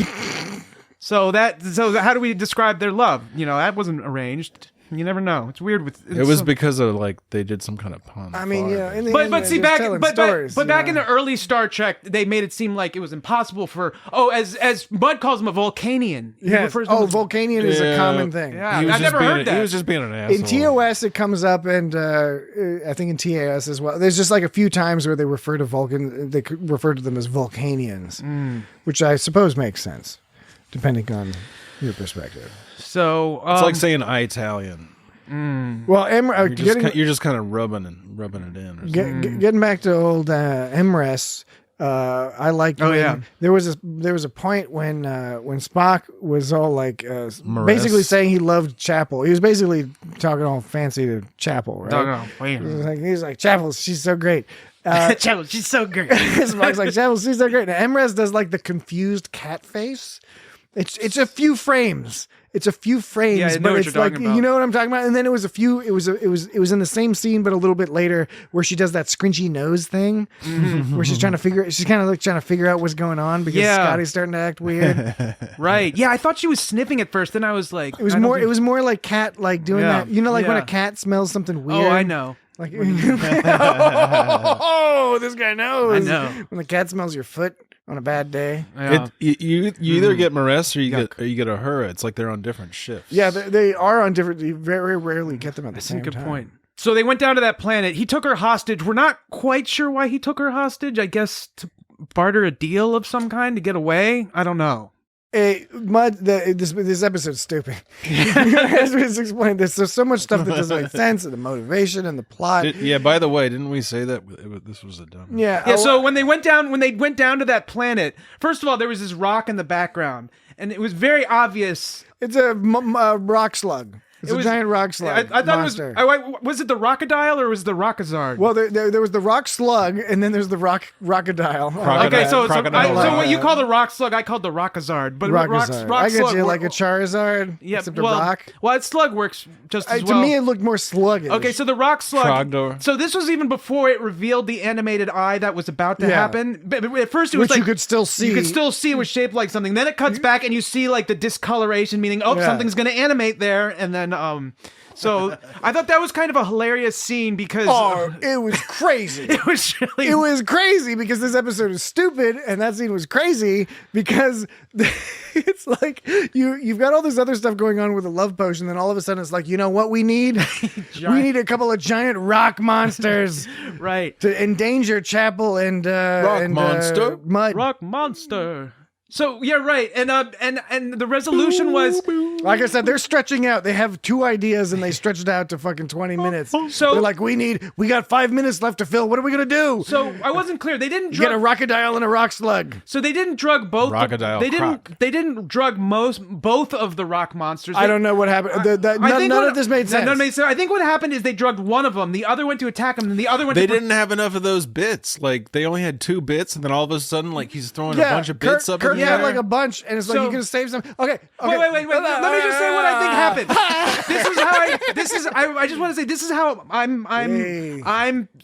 So how do we describe their love? That wasn't arranged. You never know. It's weird with It was because of like they did some kind of pun. I mean, yeah. In the But end, but see they're back telling but stories, back you in know. the early Star Trek, they made it seem like it was impossible for as Bud calls him a Vulcanian. He Yes. refers to him as- Vulcanian is a common thing. Yeah, He was I've just never being heard that. He was just being an asshole. In TOS, it comes up, and I think in TAS as well. There's just like a few times where they refer to they refer to them as Vulcanians, which I suppose makes sense, depending on your perspective. So It's like saying Italian. Well, You're just kind of rubbing it in. Or something. getting back to old MRES, I liked. Oh, when yeah. there was a point when Spock was all like basically saying he loved Chapel. He was basically talking all fancy to Chapel, right? He's like Chapel, she's so great. Chapel, she's so great. Spock's like Chapel, she's so great. And MRES does like the confused cat face. It's a few frames. It's a few frames, Yeah, I know but what it's you're like talking about. you know what I'm talking about. And then it was in the same scene, but a little bit later, where she does that scrunchy nose thing, where she's kind of trying to figure out what's going on because Yeah. Scotty's starting to act weird. Right. Yeah, I thought she was sniffing at first. Then I was like, It was more like cat like doing Yeah. that. You know, like when Yeah. a cat smells something weird. Oh, I know. Like, oh, this guy knows. I know. When the cat smells your foot on a bad day. Yeah. You either get Maress or you get a her. It's like they're on different shifts. Yeah, they are on different. You very rarely get them at the That's same a good time. point. So they went down to that planet. He took her hostage. We're not quite sure why he took her hostage. I guess to barter a deal of some kind to get away. I don't know. Hey, Mud, this episode's stupid. As we just explained, there's so much stuff that doesn't make sense, and the motivation and the plot. By the way, didn't we say that this was a dumb? Yeah. Yeah. So when they went down to that planet, first of all, there was this rock in the background, and it was very obvious. It's a rock slug. It's a giant rock slug. I thought monster. was it the Rockadile or was it the Rockazard? Well, there was the rock slug, and then there's the rockadile. Okay, so Crocodile. what you call the rock slug, I called the Rockazard. But rock I get slug, you, like a Charizard, except a rock. Well, its slug works just as To well. me, it looked more sluggish. Okay, so the rock slug. Trogdor. So this was even before it revealed the animated eye that was about to happen. But at first, it was Which like you could still see. You could still see it was shaped like something. Then it cuts back, and you see like the discoloration, meaning something's going to animate there, and then So I thought that was kind of a hilarious scene because it was crazy. It was crazy because this episode is stupid, and that scene was crazy because it's like you've got all this other stuff going on with the love potion, then all of a sudden it's like, you know what we need? We need a couple of giant rock monsters, right, to endanger Chapel and Mud. Rock monster. So yeah, right, and the resolution was, like I said, they're stretching out. They have two ideas and they stretched out to fucking 20 minutes. So they're like, we got 5 minutes left to fill. What are we gonna do? So I wasn't clear. They didn't get a Rockadile and a rock slug. So they didn't drug both. They didn't drug both of the rock monsters. I don't know what happened. None of this made sense. None made sense. I think what happened is they drugged one of them. The other went to attack him, and the other went. They didn't have enough of those bits. Like they only had 2 bits, and then all of a sudden, like he's throwing a bunch of bits up. Kirk had like a bunch, and it's like you can save some. Okay. Wait. Let me just say what I think happened. I just want to say this is how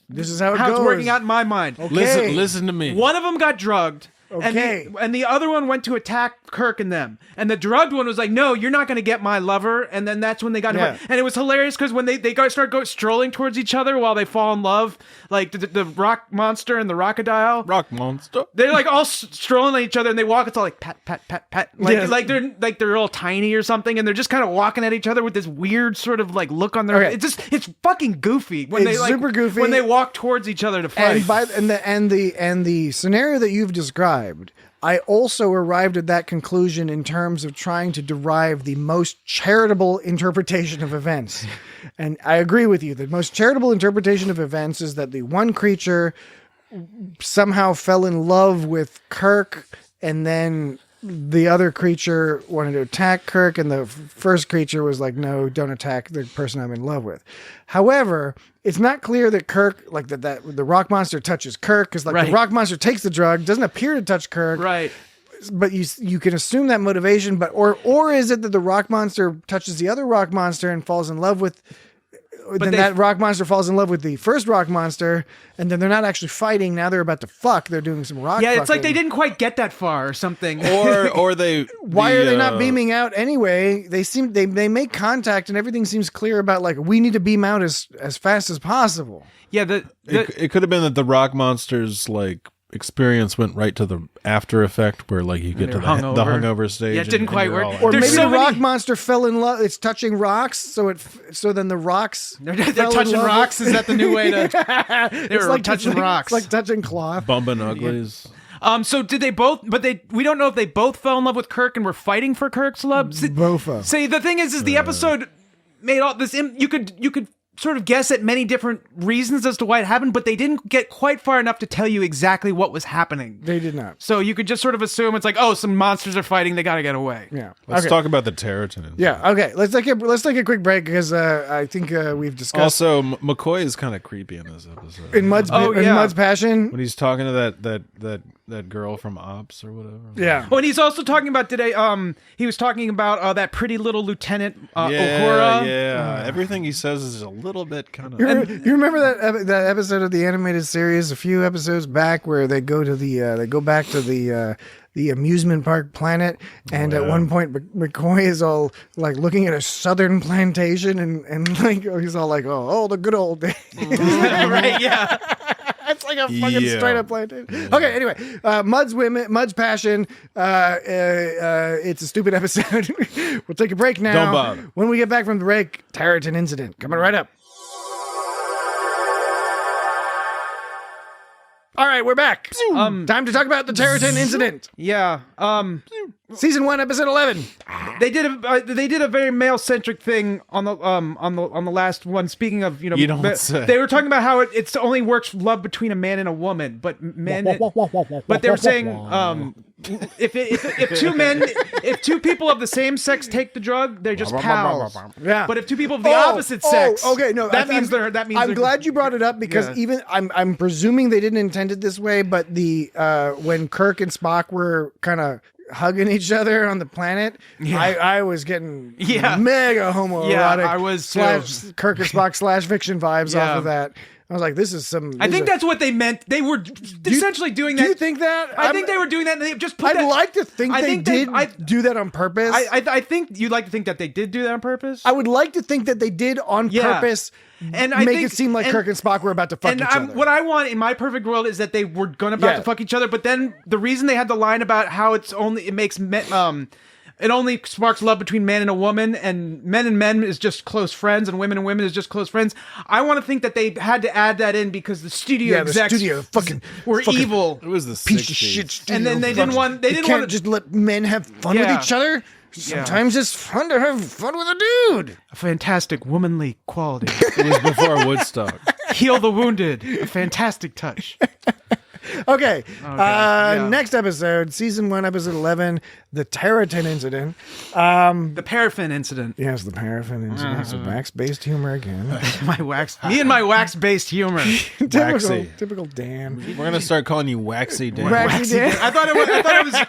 This is how it it's goes. working out in my mind. Okay. Listen to me. One of them got drugged. Okay. And the other one went to attack Kirk and them. And the drugged one was like, no, you're not going to get my lover. And then that's when they got hurt. And it was hilarious because when they start strolling towards each other while they fall in love, like the rock monster and the Rockadile. Rock monster. They're like all strolling at each other and they walk. It's all like pat, pat, pat, pat. Like they're all tiny or something. And they're just kind of walking at each other with this weird sort of like look on their. Okay. It's fucking goofy when It's super goofy when they walk towards each other to fight. And the scenario that you've described, I also arrived at that conclusion in terms of trying to derive the most charitable interpretation of events. And I agree with you. The most charitable interpretation of events is that the one creature somehow fell in love with Kirk, and then the other creature wanted to attack Kirk, and the first creature was like, no, don't attack the person I'm in love with. However, it's not clear that Kirk, like that the rock monster touches Kirk, because the rock monster takes the drug, doesn't appear to touch Kirk. Right. But you can assume that motivation, but or is it that the rock monster touches the other rock monster and falls in love with that rock monster falls in love with the first rock monster, and then they're not actually fighting. Now they're about to fuck. They're doing some rock. Yeah, it's fucking. like they didn't quite get that far or something. Or they. Why are they not beaming out anyway? They make contact and everything seems clear about like we need to beam out as fast as possible. Yeah, it could have been that the rock monsters like experience went right to the after effect where like you get to the hungover stage. Yeah, it didn't quite work. Or maybe the rock monster fell in love. It's touching rocks, so then the rocks they're touching rocks. Is that the new way to? They were like touching rocks. It's like touching cloth. Bumping uglies. So did they both? But we don't know if they both fell in love with Kirk and were fighting for Kirk's love. Bofa. See, the thing is the episode made all this. You could sort of guess at many different reasons as to why it happened, but they didn't get quite far enough to tell you exactly what was happening. They did not. So you could just sort of assume it's like, oh, some monsters are fighting. They got to get away. Yeah. Let's talk about the Terratin. Yeah. Okay. Let's take a quick break because I think we've discussed. Also, McCoy is kind of creepy in this episode. In Mud's passion when he's talking to that girl from Ops or whatever. Yeah. Oh, and he's also talking about today. He was talking about that pretty little Lieutenant Uhura. Yeah. Everything he says is a little bit kind of. You remember that episode of the animated series a few episodes back where they go back to the amusement park planet, and at one point McCoy is all like looking at a southern plantation, and like he's all like, oh, the good old days. Right? Yeah. It's like a fucking straight up plantation. Yeah. Okay, anyway, Mud's passion. It's a stupid episode. We'll take a break now. Don't bother. When we get back from the break, Terratin incident coming right up. All right, we're back. Time to talk about the Terratin incident. Yeah. Season 1, episode 11. They did a very male centric thing on the last one. Speaking of, you don't say. They were talking about how it only works love between a man and a woman, but they were saying if two people of the same sex take the drug, they're just pals. Yeah. But if two people of the opposite sex, okay, no, that means they're. I'm glad you brought it up because even I'm presuming they didn't intend it this way, but the when Kirk and Spock were kind of hugging each other on the planet, I was getting mega homoerotic. Yeah, I was / Kirk and Spock / fiction vibes off of that. I was like, this is some. I think that's what they meant. They were essentially doing that. Do you think that? I think they were doing that. And they just put I'd that. like to think they did do that on purpose. I think you'd like to think that they did do that on purpose. I would like to think that they did on purpose. And make it seem like Kirk and Spock were about to fuck each other. What I want in my perfect world is that they were about to fuck each other, but then the reason they had the line about how it only sparks love between man and a woman, and men is just close friends, and women is just close friends. I want to think that they had to add that in because the studio execs were evil. It was the piece 60s. of shit studio. And then they didn't want. They didn't can't want just let men have fun with each other. Sometimes it's fun to have fun with a dude. A fantastic womanly quality. It was before Woodstock. Heal the wounded. A fantastic touch. Okay. Next episode, season 1, episode 11, the Terratin incident. The paraffin incident. Yes, the paraffin incident. So wax-based humor again. Me and my wax-based humor. Typical Dan. We're gonna start calling you Waxy Dan. Waxy Dan. I thought it was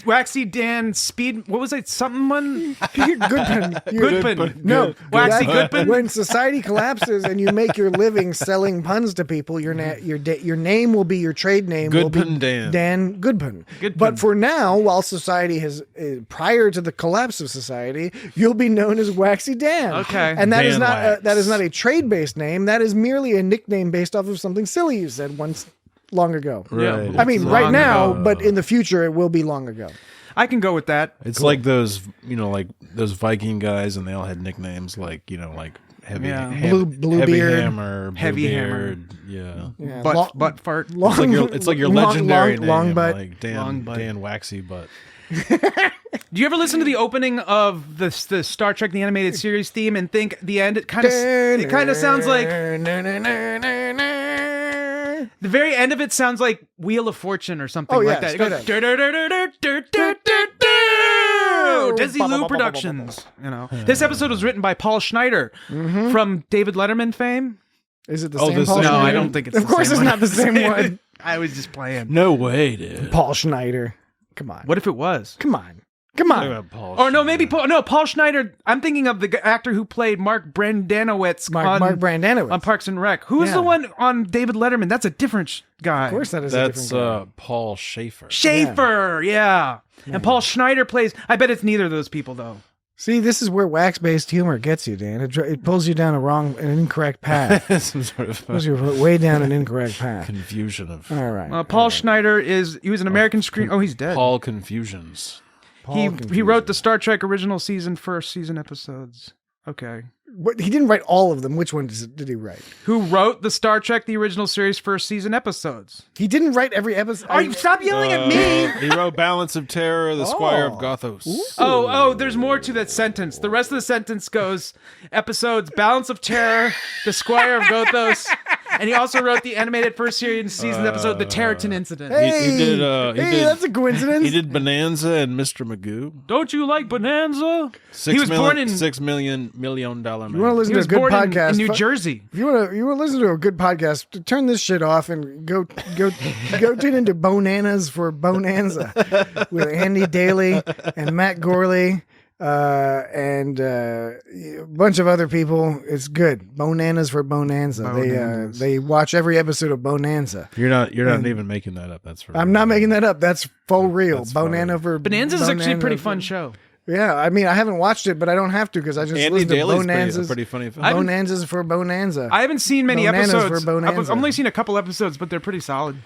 Waxy Dan Speed. What was it? Something one? Goodpun. No, Waxy Goodpun. When society collapses and you make your living selling puns to people, your name will be your trade name. Goodpun Dan. Dan Goodpun. But for now, while society has prior to the collapse of society, you'll be known as Waxy Dan. Okay. And that Dan is not a trade based name. That is merely a nickname based off of something silly you said once. Long ago. Right. I mean, right now, but in the future, it will be long ago. I can go with that. It's like those, like those Viking guys, and they all had nicknames like, like heavy, Bluebeard, hammer, heavy Bluebeard, hammer, butt fart. It's like your legendary name, long butt, like Dan Waxy Butt. Do you ever listen to the opening of the Star Trek the Animated Series theme and think the end? It kind of sounds like. The very end of it sounds like Wheel of Fortune or something like that. It goes Desilu Productions. This episode was written by Paul Schneider from David Letterman fame. Is it the same Paul No, Schneider? I don't think it's. Of course, it's not the same one. I was just playing. No way, dude. Paul Schneider. Come on. What if it was? Come on. Or no, maybe Paul Schneider. I'm thinking of the actor who played Mark Brandanowitz on Parks and Rec. Who's the one on David Letterman? That's a different guy. Of course, that's a different guy. Paul Schaefer. Yeah. And Paul Schneider plays. I bet it's neither of those people though. See, this is where wax-based humor gets you, Dan. It pulls you down an incorrect path. Some sort of pulls you way down an incorrect path. Confusion of. All right. Paul Schneider he was an American screen. Oh, he's dead. Paul Confusions. He wrote the Star Trek original first season episodes. Okay. But he didn't write all of them. Which one did he write? Who wrote the Star Trek the original series first season episodes? He didn't write every episode. Stop yelling at me! He wrote Balance of Terror, The Squire of Gothos. Oh, there's more to that sentence. The rest of the sentence goes episodes Balance of Terror, The Squire of Gothos, and he also wrote the animated first season episode, The Terratin Incident. Hey, he did, that's a coincidence. He did Bonanza and Mr. Magoo. Don't you like Bonanza? He was born in $6 million man. You want to listen to a good podcast in New Jersey. If you want to listen to a good podcast, turn this shit off and go tune into Bonanas for Bonanza with Andy Daly and Matt Gorley and a bunch of other people. It's good. Bonanas for Bonanza. They watch every episode of Bonanza. You're not even making that up. That's for I'm not making that up. That's full real. Bonanza is actually a pretty fun show. Yeah, I mean, I haven't watched it, but I don't have to because I just Andy listened to Daly's pretty funny film. Bonanzas for Bonanza. I haven't seen many Bananas episodes. for Bonanza. I've only seen a couple episodes, but they're pretty solid.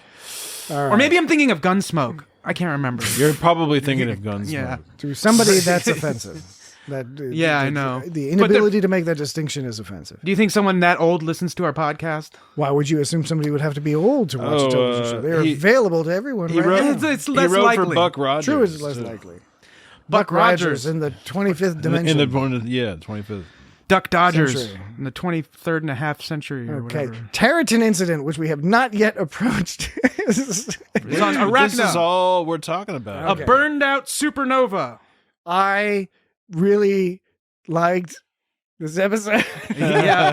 Right. Or maybe I'm thinking of Gunsmoke. I can't remember. You're probably thinking of Gunsmoke. Yeah. To somebody, that's offensive. I know. The inability to make that distinction is offensive. Do you think someone that old listens to our podcast? Why would you assume somebody would have to be old to watch a television show? They're available to everyone. He wrote, it's less he wrote likely. for Buck Rogers. True, it's less likely. Buck Rogers in the 25th dimension. In the 25th. Duck Dodgers century. in the 23rd and a half century or Okay. whatever. Terratin incident, which we have not yet approached. It's on This Arachno. is all we're talking about. A burned out supernova. I really liked this episode. Yeah,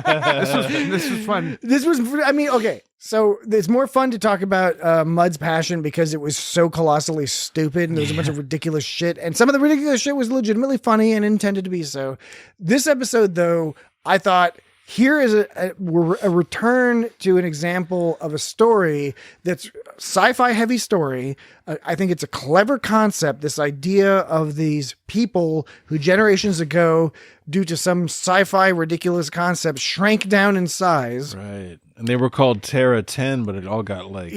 this was fun. This was, I mean, okay. So it's more fun to talk about Mud's passion because it was so colossally stupid and there was a bunch of ridiculous shit. And some of the ridiculous shit was legitimately funny and intended to be so. This episode, though, I thought, here is a return to an example of a story that's sci-fi heavy story. I think it's a clever concept, this idea of these people who generations ago, due to some sci-fi ridiculous concept, shrank down in size. Right. And they were called Terratin, but it all got like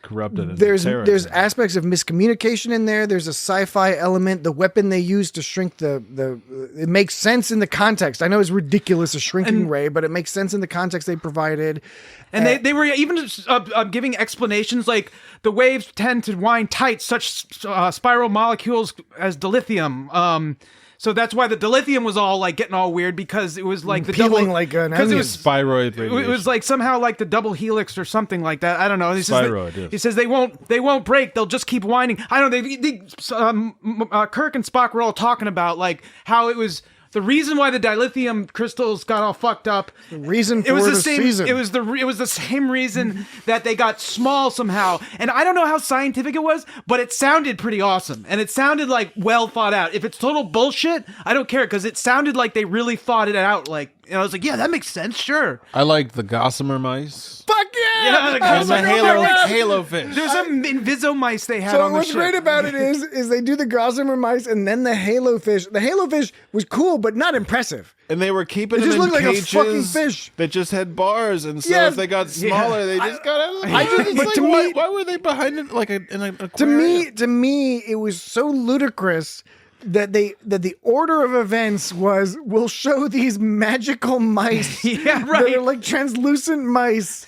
corrupted. There's Terratin. aspects of miscommunication in there. There's a sci-fi element. The weapon they use to shrink it makes sense in the context. I know it's ridiculous, a shrinking ray, but it makes sense in the context they provided. And they were even giving explanations like the waves tend to wind tight such spiral molecules as dilithium. So that's why the dilithium was all like getting all weird because it was like the peeling double, like an because onion. it was Spyroid It radiation. was like somehow like the double helix or something like that. I don't know. He says Spyroid, yes. He says they won't break. They'll just keep winding. I don't know. Kirk and Spock were all talking about like how it was. The reason why the dilithium crystals got all fucked up. The reason for it was the same. season. It was the same reason that they got small somehow. And I don't know how scientific it was, but it sounded pretty awesome, and it sounded like well thought out. If it's total bullshit, I don't care because it sounded like they really thought it out. Like, and I was like, yeah, that makes sense. Sure. I like the gossamer mice. Fuck yeah! Yeah, the And the gossamer halo fish. There's some Inviso mice they had So on the what's ship. great about it is they do the gossamer mice and then the halo fish. The halo fish was cool, but not impressive. And they were keeping It them just in looked like a cages fucking fish. that just had bars, and so Yes. if they got smaller, they just got out of the I just- but to me- why were they behind it like in an To aquarium? me, it was so ludicrous that the order of events was we'll show these magical mice Yeah, that right. are like translucent mice.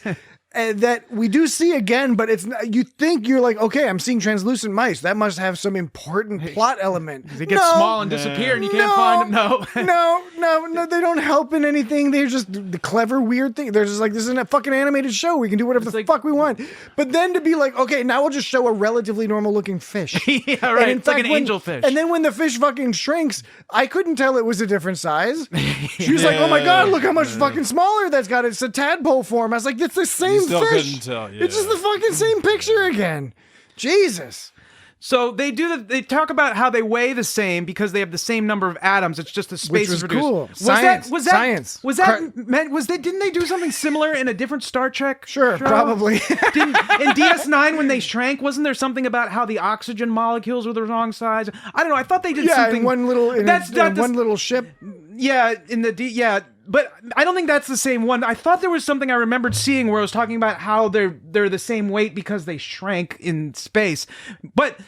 That we do see again, but it's not, you think you're like, okay, I'm seeing translucent mice. That must have some important plot element. They get small and disappear, and you can't find them. No, they don't help in anything. They're just the clever, weird thing. They're just like, this isn't a fucking animated show. We can do whatever the fuck we want. But then to be like, okay, now we'll just show a relatively normal looking fish. Yeah, right. And in It's like fact, an angel fish. And then when the fish fucking shrinks, I couldn't tell it was a different size. She was like, oh my God, look how much fucking smaller that's got. It's a tadpole form. I was like, it's the same still fish. couldn't tell, yeah. It's just the fucking same picture again. Jesus. So they talk about how they weigh the same because they have the same number of atoms. It's just the space Which was is reduced. cool. Science. Science. Didn't they do something similar in a different Star Trek? Sure, show? probably. In DS9 when they shrank, wasn't there something about how the oxygen molecules were the wrong size? I don't know. I thought they did Yeah, something. in one little, in That's not the- one little ship. Yeah, but I don't think that's the same one. I thought there was something I remembered seeing where I was talking about how they're the same weight because they shrank in space. But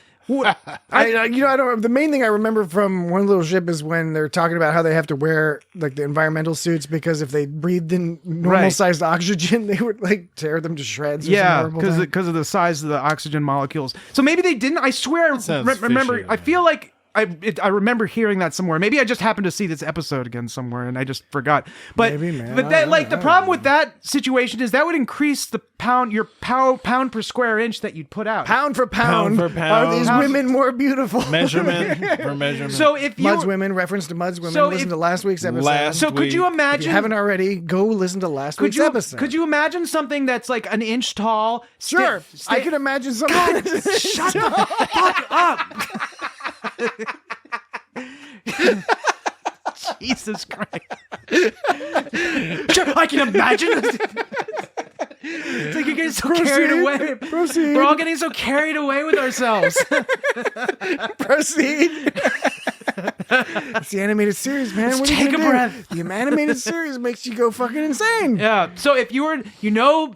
I don't. The main thing I remember from One Little Ship is when they're talking about how they have to wear like the environmental suits because if they breathed in normal sized oxygen, they would like tear them to shreds. yeah, because of the size of the oxygen molecules. So maybe they didn't. I swear, sounds remember. fishy, I feel like I remember hearing that somewhere. Maybe I just happened to see this episode again somewhere and I just forgot. But Maybe, man. but that like the problem with that situation is that would increase the pound per square inch that you'd put out. pound for pound, Pound for pound. are these women more beautiful? Measurement for measurement. So if you Mud's women, reference to Mud's women. So listen if- to last week's episode. Last so could you week. If you imagine? haven't already, go listen to last week's episode. Could you imagine something that's like an inch tall? Sure, I can imagine something. Shut the fuck up. Jesus Christ. Sure, I can imagine. It's like you're getting so carried away. Proceed. We're all getting so carried away with ourselves. Proceed. It's the animated series, man. What are you take gonna a do? breath. The animated series makes you go fucking insane. Yeah. So if you were,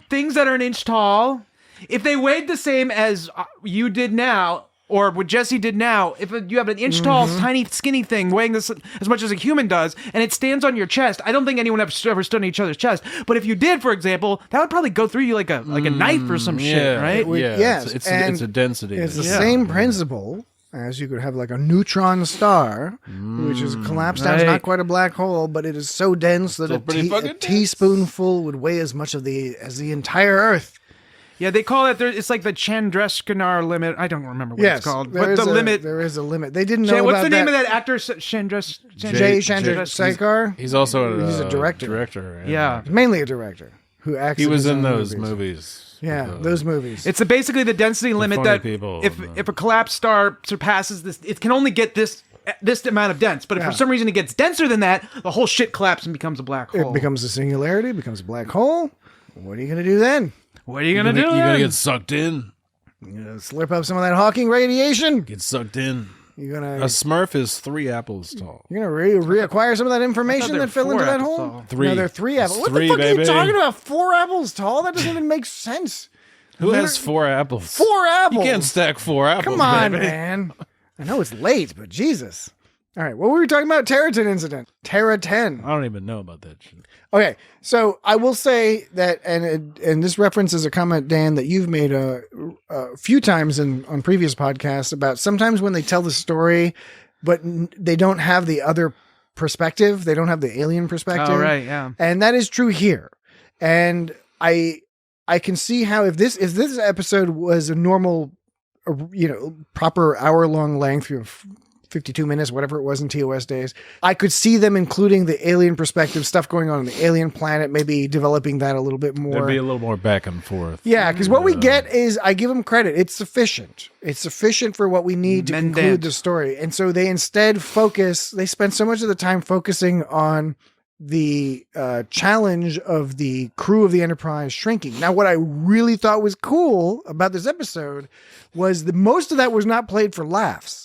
things that are an inch tall, if they weighed the same as you did now, or what Jesse did now, if you have an inch tall, tiny, skinny thing weighing this as much as a human does, and it stands on your chest, I don't think anyone ever stood on each other's chest. But if you did, for example, that would probably go through you like a knife or some shit, right? Yeah, Yes, it's and a density. It's the thing. same principle. as you could have like a neutron star, which is collapsed down. It's not quite a black hole, but it is so dense that a teaspoonful would weigh as much as the entire Earth. Yeah, they call it. It's like the Chandrasekhar limit. I don't remember what it's called. But the limit. There is a limit. They didn't know what's about the name of that actor? Jay Chandrasekhar. He's also he's a director. Director. Yeah, mainly a director who acts. He was in those movies. Yeah, those movies. It's basically the density limit that if a collapsed star surpasses this, it can only get this amount of dense. But if for some reason it gets denser than that, the whole shit collapses and becomes a black hole. It becomes a singularity, becomes a black hole. What are you going to do then? What are you going to do? You're going to get sucked in. You're going to slurp up some of that Hawking radiation. Get sucked in. You're gonna. A Smurf is 3 apples tall. You're gonna reacquire some of that information that fell into that hole. Tall. 3. No, they're 3 apples. What three, the fuck baby. are you talking about? 4 apples tall? That doesn't even make sense. Who has 4 apples? 4 apples. You can't stack 4 apples. Come on, baby. man. I know it's late, but Jesus. All right, what were we talking about? Terratin incident. Terratin. I don't even know about that shit. Okay, so I will say that, and this references a comment, Dan, that you've made a few times on previous podcasts about sometimes when they tell the story, but they don't have the other perspective. They don't have the alien perspective. Oh, right, yeah. And that is true here. And I can see how if this episode was a normal, proper hour-long length, 52 minutes, whatever it was in TOS days, I could see them including the alien perspective, stuff going on the alien planet, maybe developing that a little bit more. There'd be a little more back and forth. Yeah, because what we get is, I give them credit, it's sufficient. It's sufficient for what we need to conclude the story. And so they instead they spend so much of the time focusing on the challenge of the crew of the Enterprise shrinking. Now, what I really thought was cool about this episode was that most of that was not played for laughs.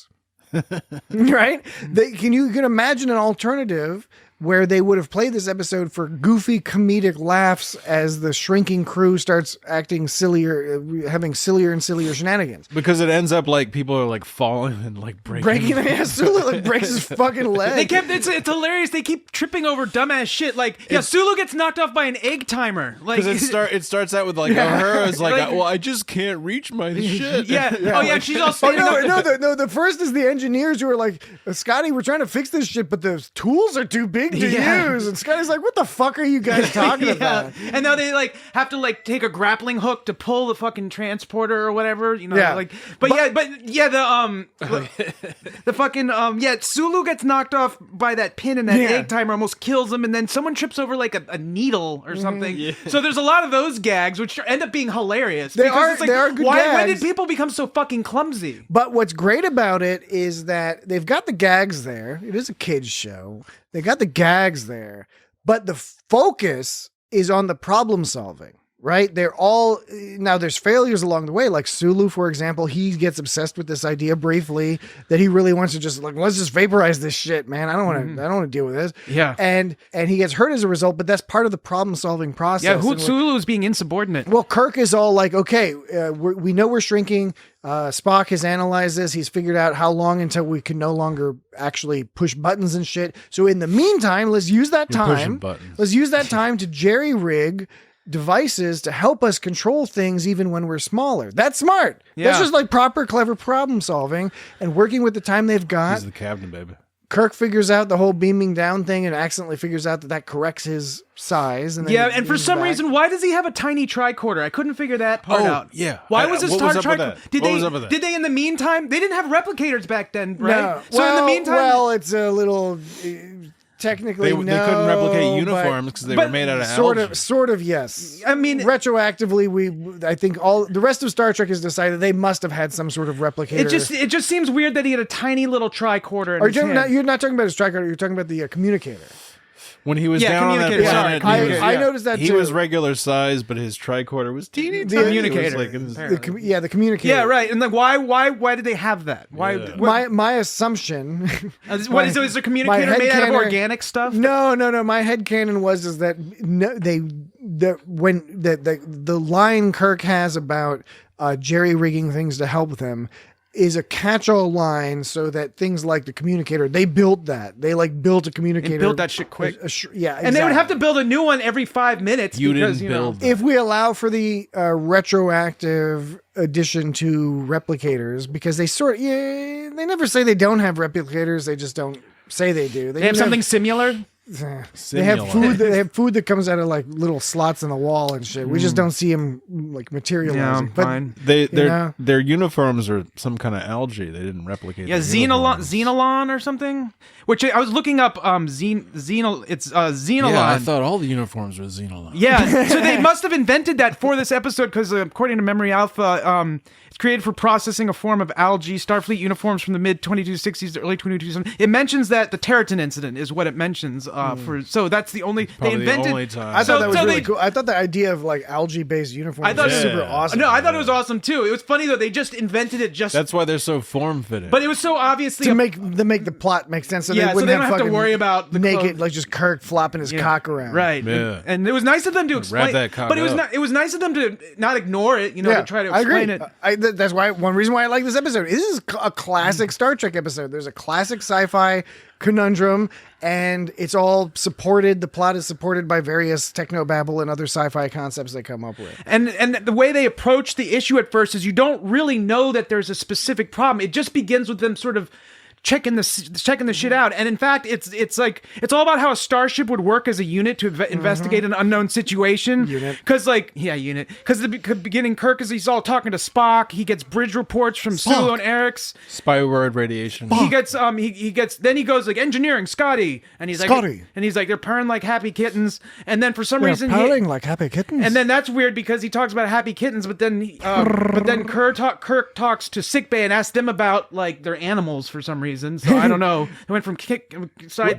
Right? You can imagine an alternative where they would have played this episode for goofy comedic laughs as the shrinking crew starts acting sillier, having sillier and sillier shenanigans. Because it ends up like people are like falling and like breaking. Sulu like breaks his fucking leg. It's hilarious. They keep tripping over dumbass shit. Like, Sulu gets knocked off by an egg timer. Like, because it starts out with like Uhura's like, well, I just can't reach my shit. Yeah. Oh yeah. She's all standing up. No. The first is the engineers who are like, Scotty, we're trying to fix this shit, but the tools are too big to use. And Scotty's like, what the fuck are you guys talking about? And now they like have to like take a grappling hook to pull the fucking transporter or whatever. The fucking Sulu gets knocked off by that pin and that egg timer almost kills him, and then someone trips over like a needle or something. Yeah. So there's a lot of those gags which end up being hilarious. They are good gags. When did people become so fucking clumsy? But what's great about it is that they've got the gags there. It is a kids show. They got the gags there, but the focus is on the problem solving, right? Now there's failures along the way. Like Sulu, for example, he gets obsessed with this idea briefly that he really wants to just like, let's just vaporize this shit, man. I don't want to deal with this. Yeah. And he gets hurt as a result, but that's part of the problem solving process. Yeah. Sulu's being insubordinate. Well, Kirk is all like, okay, we know we're shrinking. Spock has analyzed this. He's figured out how long until we can no longer actually push buttons and shit. So in the meantime, let's use that time. Let's use that time to jerry-rig devices to help us control things even when we're smaller. That's smart. Yeah. That's just like proper, clever problem solving and working with the time they've got. He's the cabinet, baby. Kirk figures out the whole beaming down thing and accidentally figures out that corrects his size. And then and for some reason, why does he have a tiny tricorder? I couldn't figure that part out. Yeah. Why was his tricorder? Did they in the meantime? They didn't have replicators back then, right? No. So in the meantime, it's a little. Technically, they couldn't replicate uniforms because they were made out of algae. Sort of, yes. I mean, retroactively, I think all the rest of Star Trek has decided they must have had some sort of replicator. It just seems weird that he had a tiny little tricorder. You're not talking about his tricorder. You're talking about the communicator. When he was down on that planet, I noticed that he too. was regular size, but his tricorder was teeny. The communicator. The communicator. Yeah, right. And like, why did they have that? Why? Yeah. My assumption. Is the communicator made out of organic stuff? No. My headcanon was that when the line Kirk has about jerry rigging things to help them is a catch-all line so that things like the communicator, they built that. They built a communicator. And built that shit quick. Yeah, And they would have to build a new one every 5 minutes. You because, didn't build that. If we allow for the retroactive addition to replicators, because they never say they don't have replicators, they just don't say they do. They have something similar. They have food. They have food that comes out of little slots in the wall and shit. We just don't see them materializing. Yeah, but fine. Their uniforms are some kind of algae. They didn't replicate. Yeah, the uniforms. Xenolon or something. Which I was looking up. Xenolon. Yeah, I thought all the uniforms were Xenolon. Yeah, so they must have invented that for this episode because according to Memory Alpha, it's created for processing a form of algae. Starfleet uniforms from the mid 2260s to early 2270s. It mentions that the Terratin incident is what it mentions. So that's the only Probably they invented. the only time. I thought that was really cool. I thought the idea of algae-based uniforms was super awesome. No, I thought it was awesome too. It was funny though. They just invented it just. That's why they're so form-fitting. But it was so obviously to make the plot make sense. So Yeah, they so wouldn't they don't have to fucking worry about the naked, clothes. just Kirk flopping his cock around. Right. Yeah. And it was nice of them to explain. that cock but it was up. it was nice of them to not ignore it. To try to explain it. That's why one reason why I like this episode. This is a classic Star Trek episode. There's a classic sci-fi conundrum, and it's all supported. The plot is supported by various technobabble and other sci-fi concepts they come up with. And the way they approach the issue at first is you don't really know that there's a specific problem. It just begins with them sort of checking the shit out. And in fact, it's all about how a starship would work as a unit to investigate an unknown situation. Unit. Because unit. Because the beginning, Kirk he's all talking to Spock. He gets bridge reports from Sulu and Eric's. Spy word radiation. He gets then he goes engineering, Scotty, and he's like Scotty. and he's like they're purring like happy kittens, and then for some reason Purring like happy kittens. and then that's weird because he talks about happy kittens, but then Kirk talks to sickbay and asks them about their animals for some reason. So I don't know. They went from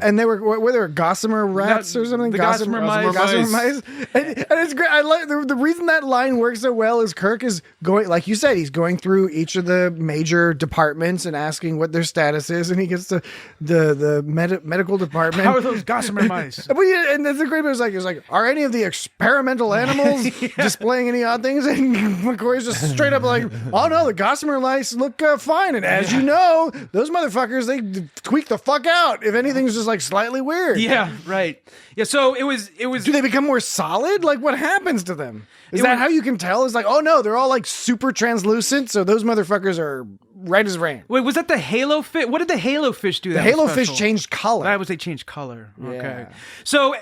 and they were there gossamer rats or something. The gossamer mice. Gossamer mice. And it's great. I like the reason that line works so well is Kirk is going, like you said, he's going through each of the major departments and asking what their status is, and he gets to the medical department. How are those gossamer mice? And that's the great part. It's like, are any of the experimental animals displaying any odd things? And McCoy's just straight up like, oh no, the gossamer mice look fine. And as you know, those motherfuckers, they tweak the fuck out if anything's just slightly weird. Yeah, right. Yeah, so it was. Do they become more solid? What happens to them? Is that how you can tell? It's oh no, they're all super translucent, so those motherfuckers are right as rain. Wait, was that the halo fish? What did the halo fish do? The halo fish changed color. That was they changed color. Okay. Yeah. So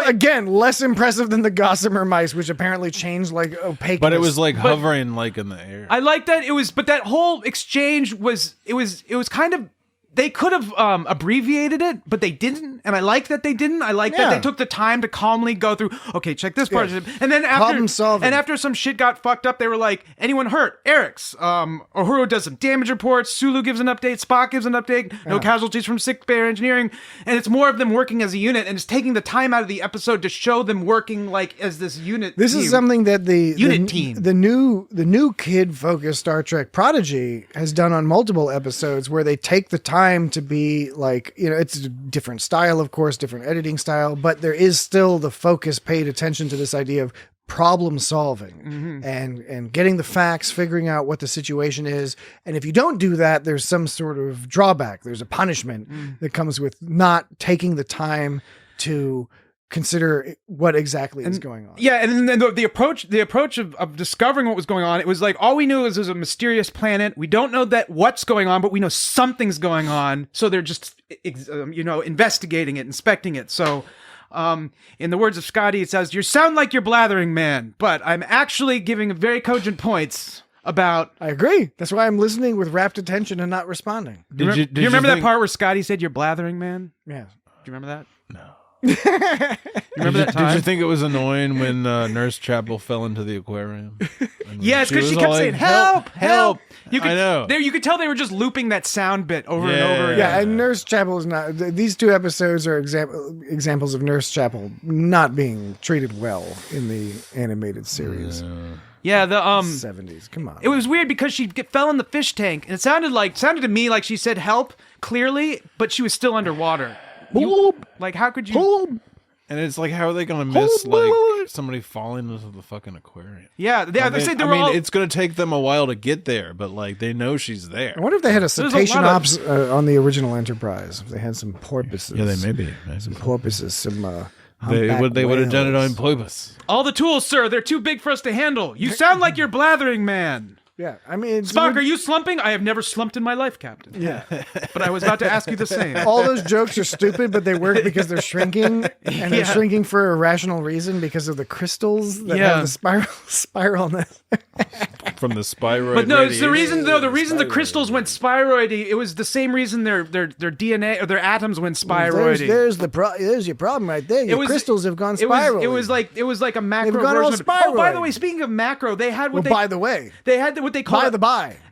again, less impressive than the gossamer mice, which apparently changed opaqueness. But it was hovering in the air. I like that. It was, but that whole exchange was kind of. They could have abbreviated it, but they didn't, and I like that they didn't. I like that they took the time to calmly go through. Okay, check this part, and then after some shit got fucked up, they were like, "Anyone hurt? Eric's. Uhuru does some damage reports. Sulu gives an update. Spock gives an update. No casualties from sick bay or engineering, and it's more of them working as a unit, and it's taking the time out of the episode to show them working as this unit. This is something that the team, the new kid focused Star Trek Prodigy has done on multiple episodes, where they take the time to be it's a different style, of course, different editing style, but there is still the focus paid attention to this idea of problem solving and getting the facts, figuring out what the situation is. And if you don't do that, there's some sort of drawback. There's a punishment that comes with not taking the time to consider what exactly is going on. Yeah, and then the approach of discovering what was going on, it was all we knew is there's a mysterious planet. We don't know what's going on, but we know something's going on. So they're just investigating it, inspecting it. So in the words of Scotty, it says, "You sound like you're blathering, man, but I'm actually giving very cogent points about..." I agree. That's why I'm listening with rapt attention and not responding. Do you remember that part where Scotty said, "You're blathering, man"? Yeah. Do you remember that? No. You remember that time? Did you think it was annoying when Nurse Chapel fell into the aquarium? Yes, because she kept saying, "Help, help." I know. You could tell they were just looping that sound bit over and over again. Yeah, and Nurse Chapel is not... These two episodes are examples of Nurse Chapel not being treated well in the animated series. Yeah, the 70s. Come on. It was weird because she fell in the fish tank, and it sounded to me like she said help clearly, but she was still underwater. How could you? And it's like, how are they going to miss like somebody falling into the fucking aquarium? Yeah, they said they were all. It's going to take them a while to get there, but like they know she's there. I wonder if they had a There's a cetacean lot of- ops on the original Enterprise. If they had some porpoises. Yeah, they maybe. Some porpoises, some. They humpback would have done it whales. on Purpose. All the tools, sir. They're too big for us to handle. You sound like you're blathering, man. Yeah, I mean, it's Spock, are you slumping? I have never slumped in my life, Captain. Yeah. But I was about to ask you the same. All those jokes are stupid, but they work because they're shrinking, and they're shrinking for a rational reason because of the crystals that have the spiralness. From the spiroid. But no, it's the radiation. reason though. The reason the crystals went spiroidy, it was the same reason their DNA or their atoms went spiroidy. There's your problem right there. Your crystals have gone It spiral. was like a macro They've gone all version. Oh, by the spiroid. way, speaking of macro, they had what by the way, they had what they called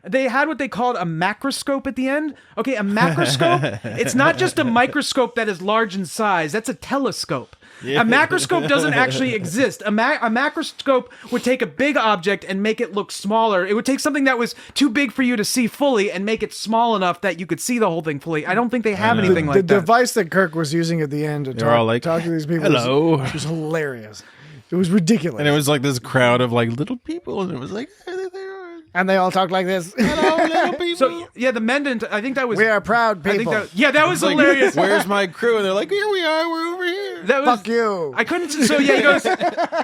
They had what they called a macroscope at the end. Okay, a macroscope. It's not just a microscope that is large in size. That's a telescope. A macroscope doesn't actually exist. A macroscope would take a big object and make it look smaller. It would take something that was too big for you to see fully and make it small enough that you could see the whole thing fully. I don't think they have anything like that. The device that Kirk was using at the end to talk to these people hello. was hilarious. It was ridiculous. And it was like this crowd of like little people, and it was like, and they all talked like this. hello, little people. So yeah, the Mendant. I think that was. We are proud I people. think that was Like, hilarious. where's my crew? And they're like, here we are, we're over here. That was, Fuck you. I couldn't. So yeah,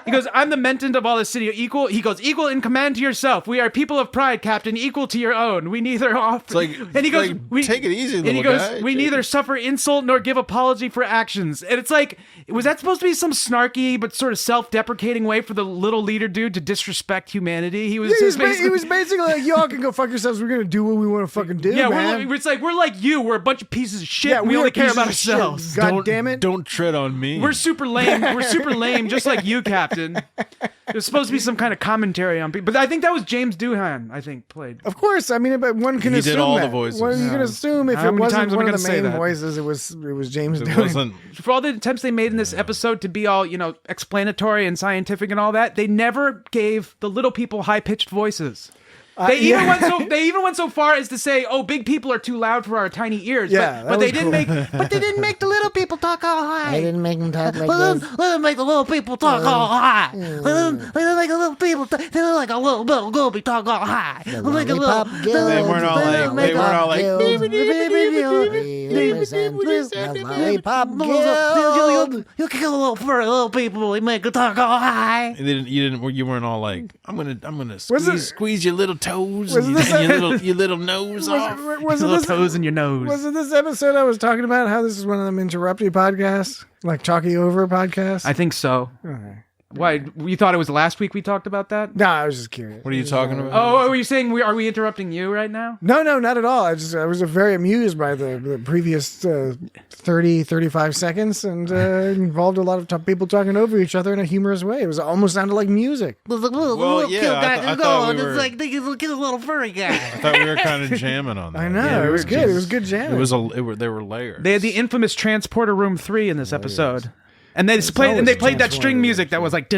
he goes. I'm the Mentant of all the city. Equal. He goes. Equal in command to yourself. We are people of pride, Captain. Equal to your own. We neither offer. It's like, and he goes. like, we take it easy, And he little goes. guy. We neither suffer insult nor give apology for actions. And it's like, was that supposed to be some snarky but sort of self-deprecating way for the little leader dude to disrespect humanity? He was. He was basically like, y'all can go fuck yourselves. We're gonna do what we want to fucking do. Yeah, man. we're like you. We're a bunch of pieces of shit. Yeah, we are only care pieces about of shit. ourselves. God damn it. Don't tread on me. We're super lame. We're super lame, just like you, Captain. There's supposed to be some kind of commentary on people, but I think that was James Doohan. I think played. Of course, I mean, but one can He assume did all that. the voices. One, you Yeah. can assume if How it many wasn't times am I one of gonna the say main that? voices, it was James It Doohan. wasn't. For all the attempts they made in this episode to be all explanatory and scientific and all that, they never gave the little people high pitched voices. They even went so far as to say, "Oh, big people are too loud for our tiny ears." Yeah, but that they was didn't cool. make. But they didn't make the little people talk all high. They didn't make them talk like Let this. them make the little people talk all high. Let them make the little people. They look like a little goby talk all high. Let them make a little. Lollipop guild. They weren't all like. They weren't all like. The Lollipop Guild. You kill a little furry little people. They make them talk all high. You weren't all like. I'm gonna Was it- squeeze your little toes Was and this- your little nose off. Was it Little this? toes in your nose. Was it this episode I was talking about? How this is one of them interrupted podcasts, like talking over podcasts? I think so. Okay. Why? You thought it was last week we talked about that? No, I was just curious. What are you talking about? Oh, are you saying are we interrupting you right now? No, not at all. I was very amused by the previous 30, 35 seconds, and involved a lot of people talking over each other in a humorous way. It was almost sounded like music. The little yeah, cute I guy thought is we going. were- It's like they get a cute little furry guy. I thought we were kind of jamming on that. I know. Yeah, it was good. It was good jamming. It was they were layers. They had the infamous Transporter Room 3 in this episode. And they played that string music that was like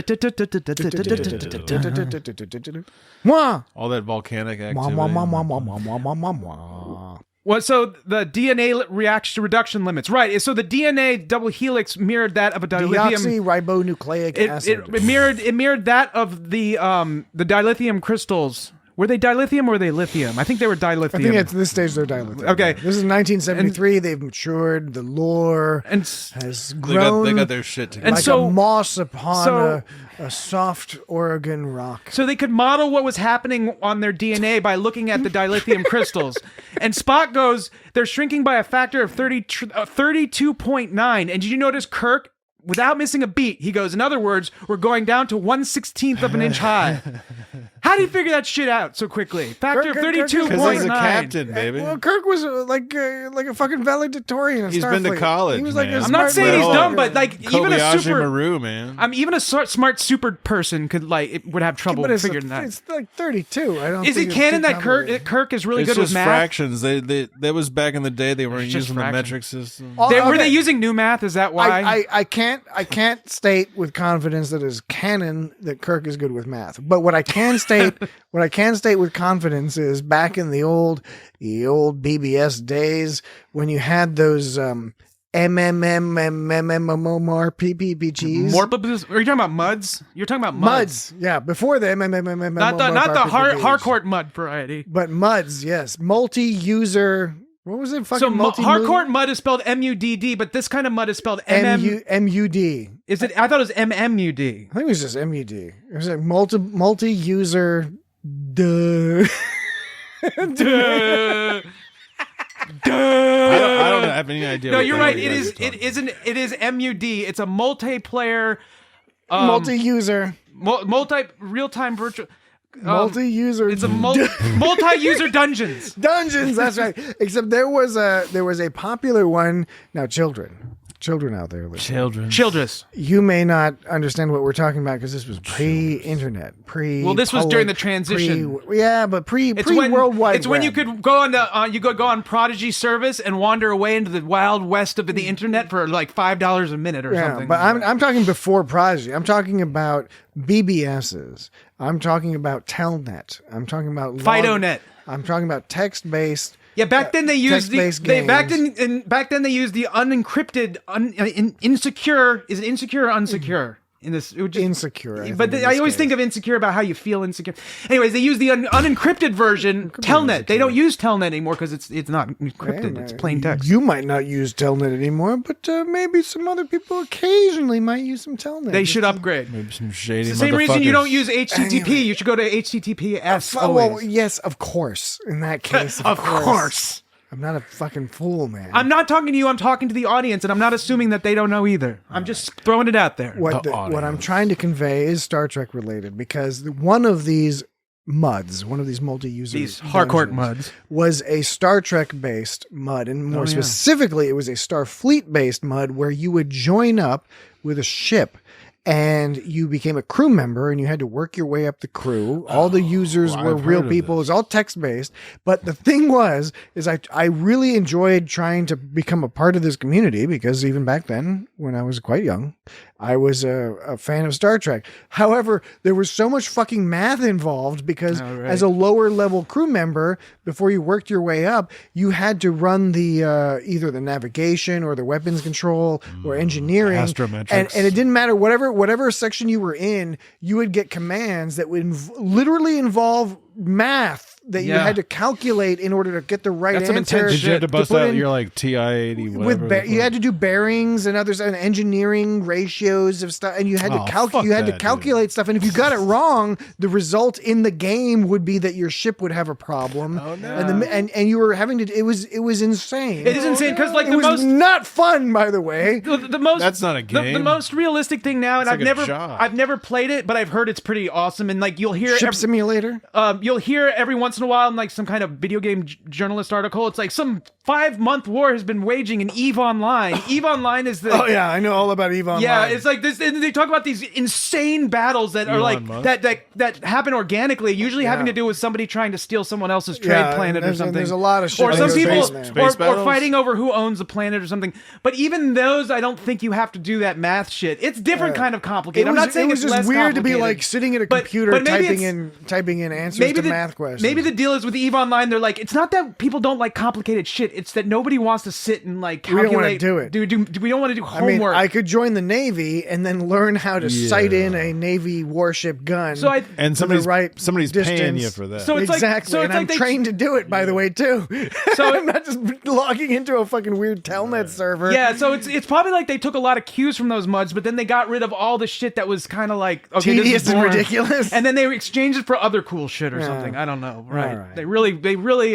Mwah! all that volcanic Mwah, activity. mwah, mwah, mwah, mwah, mwah, mwah, mwah, mwah. Well, so the DNA reaction reduction limits, right? So the DNA double helix mirrored that of a dilithium. Deoxyribonucleic acid. It mirrored that of the dilithium crystals. Were they dilithium or were they lithium? I think they were dilithium. I think at this stage they're dilithium. Okay. This is 1973. They've matured. The lore And has They grown got their shit together. And like so- a moss upon so- a soft Oregon rock. So they could model what was happening on their DNA by looking at the dilithium crystals. And Spock goes, they're shrinking by a factor of 32.9. And did you notice Kirk, without missing a beat, he goes, in other words, we're going down to 1/16 of an inch high. How do you figure that shit out so quickly? Factor of Kirk- 32.9. Because he's a captain, baby. Well, Kirk was like a fucking valedictorian. He's been to college, He was like man. a I'm not smart saying he's motherfucker. dumb, but like even a Kobayashi super... Maru, man. even a smart super person would have trouble But it's figuring that. It's like 32. I don't. Is think it it's canon too that complicated. Kirk is really It's good with just math? fractions. That was back in the day. They weren't It's just using the fractions. metric system. Oh, Were okay. they using new math? Is that why? I can't state with confidence that it's canon that Kirk is good with math. But what I can state with confidence is back in the old BBS days when you had those MMMMMMMRPPGs. Are you talking about muds? You're talking about muds. Yeah, before the MMMMMMRPPGs. Not the hardcourt mud variety. But muds, yes. Multi-user. What was it? So hardcourt mud is spelled MUDD, but this kind of mud is spelled MUD. Is it? I thought it was MMUD. I think it was just MUD. It was like multi-user. Duh. Duh. I don't have any idea. No, what you're the hell right. you guys are talking It is MUD. It's a multiplayer, multi-user. Multi real-time virtual. Multi-user. It's a multi-user dungeons. Dungeons. That's right. Except there was a popular one. Now, children out there, listening. Childress. You may not understand what we're talking about because this was pre-internet, Well, this was during the transition. Pre-World Wide It's when you could go on Prodigy service and wander away into the wild west of the internet for like $5 a minute or something. But I'm talking before Prodigy. I'm talking about BBSs. I'm talking about Telnet. I'm talking about FidoNet. I'm talking about text-based. Yeah, back then they used back then they used the unencrypted, insecure. Is it insecure or unsecure? In this, it would just, insecure. But I always think of insecure about how you feel insecure. Anyways, they use the unencrypted version, Telnet. They don't use Telnet anymore because it's not encrypted. It's plain text. You might not use Telnet anymore, but maybe some other people occasionally might use some Telnet. They should upgrade. Maybe some shady. It's the same reason you don't use HTTP. Anyway. You should go to HTTPS. Well, yes, of course. In that case, of course. I'm not a fucking fool, man. I'm not talking to you. I'm talking to the audience, and I'm not assuming that they don't know either. I'm just throwing it out there. What I'm trying to convey is Star Trek related because one of these muds, one of these multi-user hardcourt muds, was a Star Trek based mud, and more specifically, it was a Starfleet based mud where you would join up with a ship. And you became a crew member and you had to work your way up the crew. All the users were real people. It was all text-based. But the thing is I really enjoyed trying to become a part of this community because even back then, when I was quite young, I was a fan of Star Trek. However, there was so much fucking math involved because as a lower level crew member, before you worked your way up, you had to run the either the navigation or the weapons control or engineering. Astrometrics. And it didn't matter whatever section you were in, you would get commands that would literally involve math that you had to calculate in order to get the right That's some answer. intense Did you have to bust put out in- your like TI-80 whatever? you had to do bearings and others and engineering ratios of stuff, and you had Oh, to fuck that, calculate stuff. And if you got it wrong, the result in the game would be that your ship would have a problem. Oh, no. And you were having to. It was insane. It is insane because like It the was most not fun, by the way. the most That's not a game. The most realistic thing now, and It's like a job. I've never played it, but I've heard it's pretty awesome. And like you'll hear Ship simulator. You'll hear every once in a while in like some kind of video game journalist article. It's like some 5-month war has been waging in EVE Online. EVE Online is the Oh yeah, I know all about EVE Online. yeah. It's like this, and they talk about these insane battles that are like Musk. that happen organically. Usually having to do with somebody trying to steal someone else's trade Yeah, planet or there's- something. there's a lot of shit or that some goes people on there. Space or battles? fighting over who owns the planet or something. But even those, I don't think you have to do that math shit. It's different kind of complicated. I'm not saying it was it's just less weird to be complicated. like sitting at a But- computer but maybe typing in answers to math questions. Maybe the deal is with EVE Online, they're like, it's not that people don't like complicated shit. It's that nobody wants to sit and like We don't wanna calculate. do it. We don't want to do I mean, homework. I could join the Navy and then learn how to sight in a Navy warship gun. So I- And to the somebody's paying distance. you for that. So it's like- exactly, so it's and like I'm they- trained to do it, by the way, too. So- I'm not just logging into a fucking weird Telnet server. Yeah, so it's probably like they took a lot of cues from those muds, but then they got rid of all the shit that was kind of like okay, this Tedious is and boring. ridiculous. and then they exchanged it for other cool shit or something. I don't know. Right? All right. They really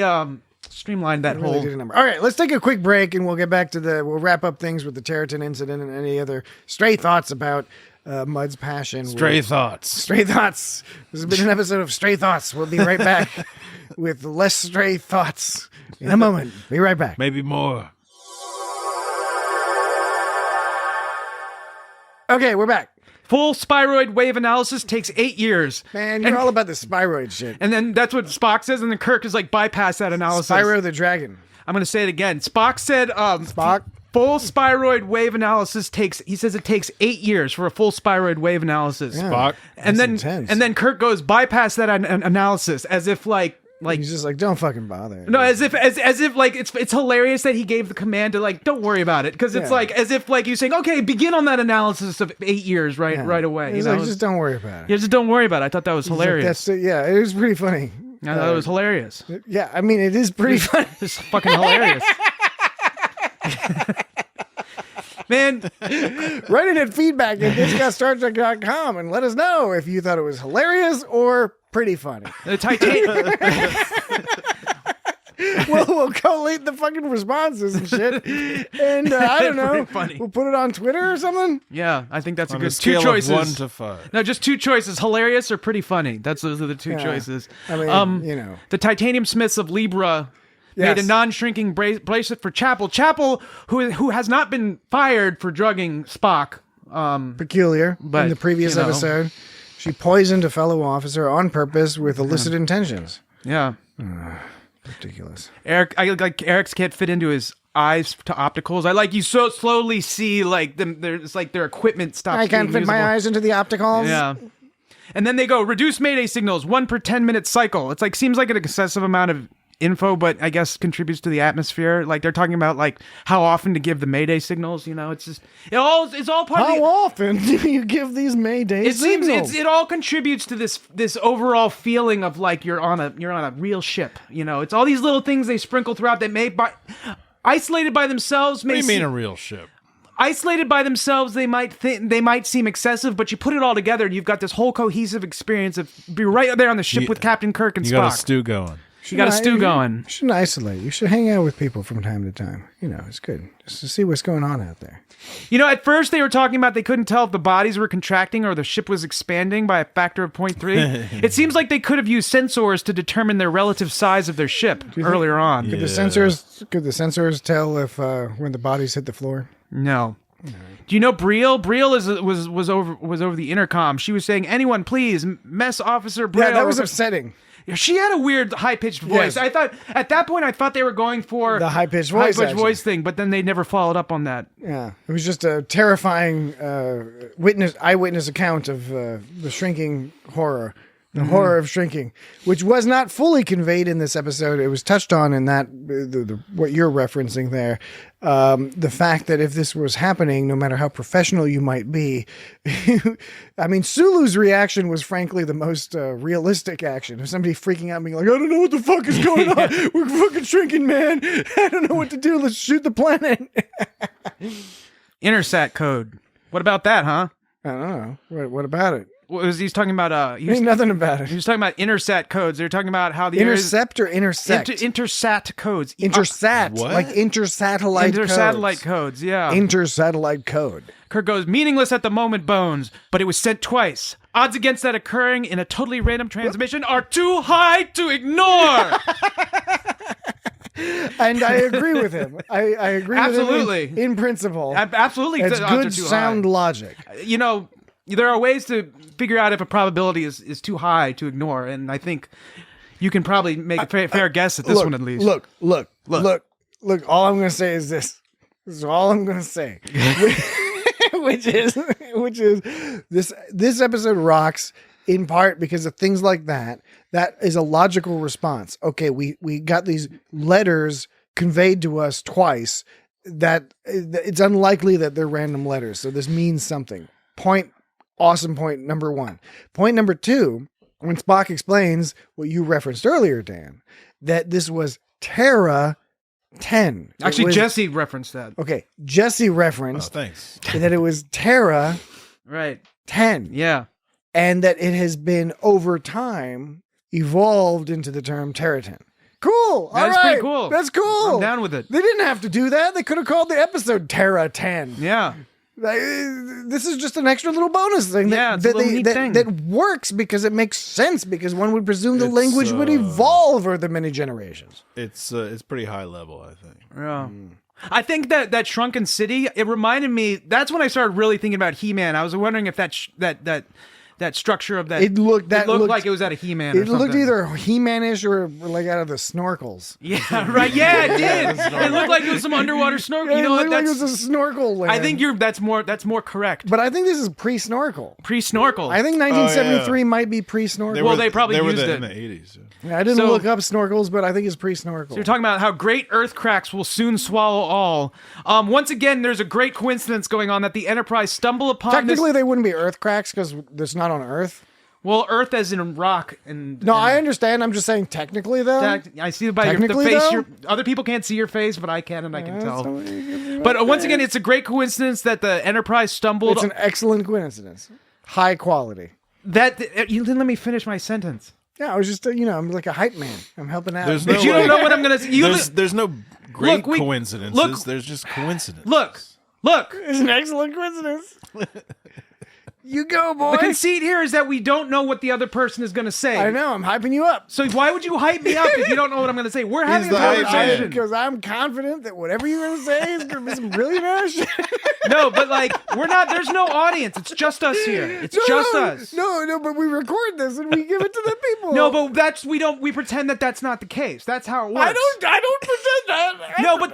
streamlined that Really whole. did a number. All right, let's take a quick break and we'll get back to we'll wrap up things with the Terratin incident and any other stray thoughts about Mud's passion. Stray thoughts. Stray Thoughts. This has been an episode of Stray Thoughts. We'll be right back with less stray thoughts in a moment. Be right back. Maybe more. Okay, we're back. Full spiroid wave analysis takes 8 years. Man, you're all about the Spyroid shit. And then that's what Spock says, and then Kirk is like, bypass that analysis. Spyro the Dragon. I'm going to say it again. Spock said, Spock? full spiroid wave analysis he says it takes 8 years for a full spiroid wave analysis. Yeah. Spock. And That's then intense. and then Kirk goes, bypass that analysis, as if like like He's just like, don't fucking bother. no, as if like it's hilarious that he gave the command to like don't worry about it because it's Yeah. like as if like you saying okay begin on that analysis of 8 years right away. He's You know? like, just don't worry about it. Yeah, just don't worry about it. I thought that was He's like, hilarious. it was pretty funny. I thought it was hilarious. Yeah, I mean, it is pretty funny. It's fucking hilarious. Man, Write in at feedback at thisguystartrek.com and let us know if you thought it was hilarious or pretty funny. the Titanic. We'll collate the fucking responses and shit. And I don't know. Pretty funny. We'll put it on Twitter or something. Yeah, I think that's a On good a scale two choices. of 1 to 5. No, just two choices: hilarious or pretty funny. Those are the two choices. I mean, you know. the Titanium Smiths of Libra Yes. made a non-shrinking bracelet for Chapel. Chapel, who has not been fired for drugging Spock. Peculiar. But, in the previous you know. episode, she poisoned a fellow officer on purpose with illicit intentions. Yeah, Ridiculous. Eric. I like Eric's can't fit into his eyes to opticals. I like you so slowly see like them. It's like their equipment stops. I can't being fit my usable. eyes into the opticals. Yeah. And then they go reduce Mayday signals 1 per 10-minute cycle. It's like seems like an excessive amount of info, but I guess contributes to the atmosphere. Like they're talking about like how often to give the Mayday signals. You know, it's just it's all part How of the. often do you give these Mayday It seems signals? it all contributes to this overall feeling of like you're on a real ship. You know, it's all these little things they sprinkle throughout that may isolated by themselves. What do you mean a real ship? Isolated by themselves, they might seem excessive, but you put it all together, and you've got this whole cohesive experience of be right there on the ship with Captain Kirk and You Spock. got a stew going. You got a stew going. You shouldn't isolate. You should hang out with people from time to time. You know, it's good just to see what's going on out there. You know, at first they were talking about they couldn't tell if the bodies were contracting or the ship was expanding by a factor of 0.3. It seems like they could have used sensors to determine their relative size of their ship earlier on. Could the sensors tell if when the bodies hit the floor? No. Do you know Brielle? Brielle was over the intercom. She was saying, "Anyone, please, Mess Officer Brielle." Yeah, that was upsetting. She had a weird high-pitched voice. Yes. I thought at that point they were going for The high-pitched voice, actually. voice thing, but then they never followed up on that. Yeah, it was just a terrifying eyewitness account of the shrinking horror. The horror of shrinking, which was not fully conveyed in this episode. It was touched on in that what you're referencing there. The fact that if this was happening, no matter how professional you might be, I mean, Sulu's reaction was frankly the most realistic action. Of somebody freaking out and being like, I don't know what the fuck is going on. We're fucking shrinking, man. I don't know what to do. Let's shoot the planet. Intersat code. What about that, huh? I don't know. What about it? What was he's talking about? Ain't nothing about He it. was talking about Intersat codes. They were talking about how the Intercept or intersect? Intersat codes. Intersat, What? like intersatellite Intersatellite codes, yeah. Intersatellite code. Kirk goes, meaningless at the moment, Bones, but it was sent twice. Odds against that occurring in a totally random transmission are too high to ignore. And I agree with him. I agree Absolutely. with him in principle. Absolutely. It's the odds are good too sound high. logic. You know, there are ways to figure out if a probability is too high to ignore, and I think you can probably make a fair guess at this one at least. Look. All I'm going to say is this. This is all I'm going to say. which is this episode rocks in part because of things like that. That is a logical response. Okay, we got these letters conveyed to us twice. That it's unlikely that they're random letters. So this means something. Awesome point number one. Point number two, when Spock explains what you referenced earlier, Dan, that this was Terra 10. Actually, Jesse referenced that. Okay, Jesse referenced Thanks. that it was Terra Right. 10. Yeah. And that it has been over time evolved into the term Terratin. Cool. That's All right. pretty cool. That's cool. I'm down with it. They didn't have to do that. They could have called the episode Terra 10. Yeah. This is just an extra little bonus thing Yeah, it's a little neat thing. that works because it makes sense, because one would presume the It's, language would evolve over the many generations. It's pretty high level, I think. Yeah. I think that Shrunken City, it reminded me, that's when I started really thinking about He-Man. I was wondering if that that structure of that. It looked like it was out of He-Man. It looked either He-Man-ish or like out of the Snorkels. Yeah, right. Yeah, it did. It looked like it was some underwater snorkel. You know what? It looked like it was a snorkel land. I think that's more correct. But I think this is pre-snorkel. Pre-snorkel. I think 1973 might be pre-snorkel. They probably used it in the 80s. Yeah, I didn't look up snorkels, but I think it's pre-snorkel. So you're talking about how great Earth cracks will soon swallow all. Once again, there's a great coincidence going on that the Enterprise stumble upon. Technically, they wouldn't be Earth cracks because it's not on Earth. Well, Earth as in rock and. No, I understand. I'm just saying technically, though. I see by the face. Other people can't see your face, but I can, and I can tell. But once again, it's a great coincidence that the Enterprise stumbled. It's an excellent coincidence. High quality. You didn't let me finish my sentence. Yeah, I was just, I'm like a hype man. I'm helping out. There's you don't know what I'm going to say. There's no great coincidences. There's just coincidences. Look. It's an excellent coincidence. You go, boy. The conceit here is that we don't know what the other person is going to say. I know. I'm hyping you up. So why would you hype me up if you don't know what I'm going to say? We're having a conversation. Because I'm confident that whatever you're going to say is going to be some brilliant ass shit. No, but we're not. There's no audience. It's just us here. It's just us. No, but we record this and we give it to the people. No, but we pretend that that's not the case. That's how it works. I don't pretend that. No, but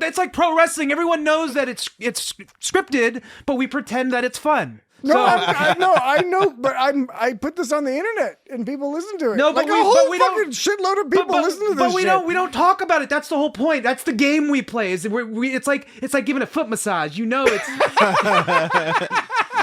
that's like pro wrestling. Everyone knows that it's scripted, but we pretend that it's fun. No, I know, but I put this on the internet and people listen to it. No, but a whole fucking shitload of people listen to this. But we don't talk about it. That's the whole point. That's the game we play. It's like giving a foot massage. It's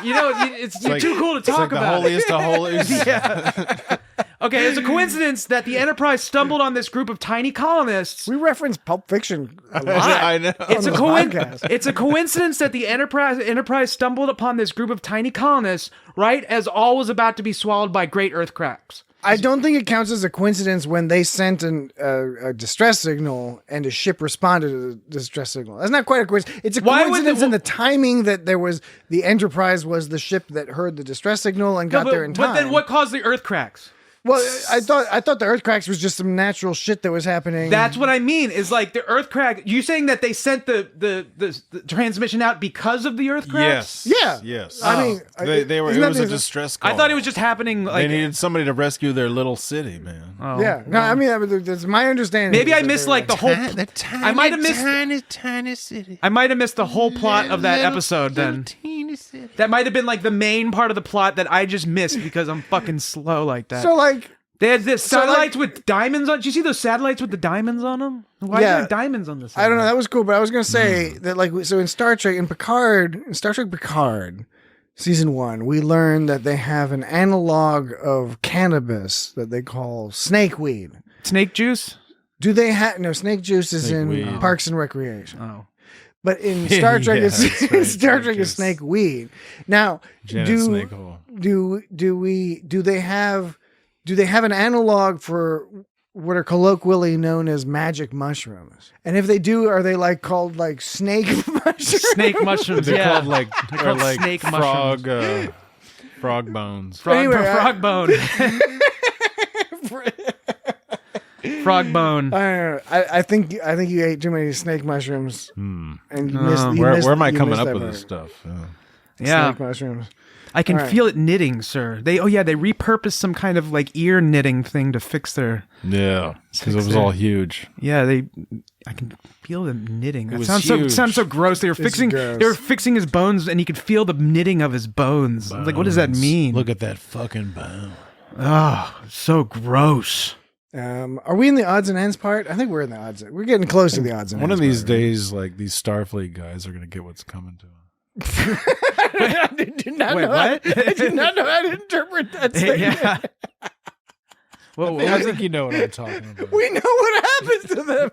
it's too cool to talk about. The holiest of holies. Yeah. Okay, it's a coincidence that the Enterprise stumbled on this group of tiny colonists. We reference Pulp Fiction a lot. I know. It's a coincidence that the Enterprise stumbled upon this group of tiny colonists right as all was about to be swallowed by great Earth cracks. I don't think it counts as a coincidence when they sent a distress signal and a ship responded to the distress signal. That's not quite a coincidence. It's a coincidence in the timing that the Enterprise was the ship that heard the distress signal and got there in time. But then what caused the Earth cracks? Well, I thought the Earth cracks was just some natural shit that was happening. That's what I mean. Is like the Earth crack. You saying that they sent the transmission out because of the Earth cracks? Yes. I mean, they were. It was a distress call. I thought it was just happening. They needed somebody to rescue their little city, man. Oh, yeah. No, I mean that's my understanding. Maybe I missed the whole. I might have missed tiny city. I might have missed the whole plot of that episode. Then that might have been the main part of the plot that I just missed because I'm fucking slow like that. So they had this satellites with diamonds on. Did you see those satellites with the diamonds on them? Why are there diamonds on this? I don't know. That was cool, but I was going to say that so in Star Trek Picard, season 1, we learned that they have an analog of cannabis that they call snakeweed. Snake juice? Do they have no snake juice? Is in Snakeweed. Parks and Recreation. Oh. But in Star Trek, that's right. Star Trek is snakeweed. Now, do they have an analog for what are colloquially known as magic mushrooms? And if they do, are they called snake mushrooms? Snake mushrooms. They're yeah. called snake frog frog bones. Frog bone. Frog bone. I think you ate too many snake mushrooms. And Where am I coming up with this stuff? Yeah. Snake mushrooms. I can feel it knitting, sir. They repurposed some kind of ear knitting thing to fix their. Yeah, because it was all huge. Yeah, I can feel them knitting. That was sounds so gross. They were fixing his bones, and you could feel the knitting of his bones. What does that mean? Look at that fucking bone. Oh, so gross. Are we in the odds and ends part? I think we're in the odds. We're getting close to the odds and ends. One of these part, days, these Starfleet guys are gonna get what's coming to them. I did not know how to interpret that statement. Yeah. I think you know what I'm talking about. We know what happens to them.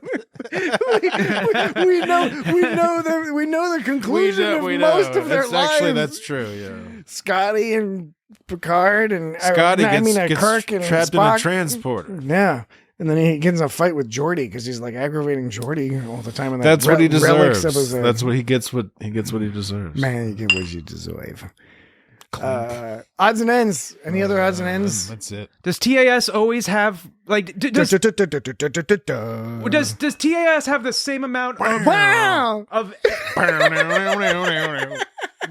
we know the conclusion of most of their lives. Actually, that's true. Yeah. Scotty and Picard and Scotty gets Kirk and trapped Spock. in a transporter. Yeah. And then he gets in a fight with Geordi because he's aggravating Geordi all the time. That's what he deserves. That's what he gets. What he deserves. Man, you get what you deserve. Odds and ends. Any other odds and ends? That's it. Does TAS always have like does TAS have the same amount of Wow.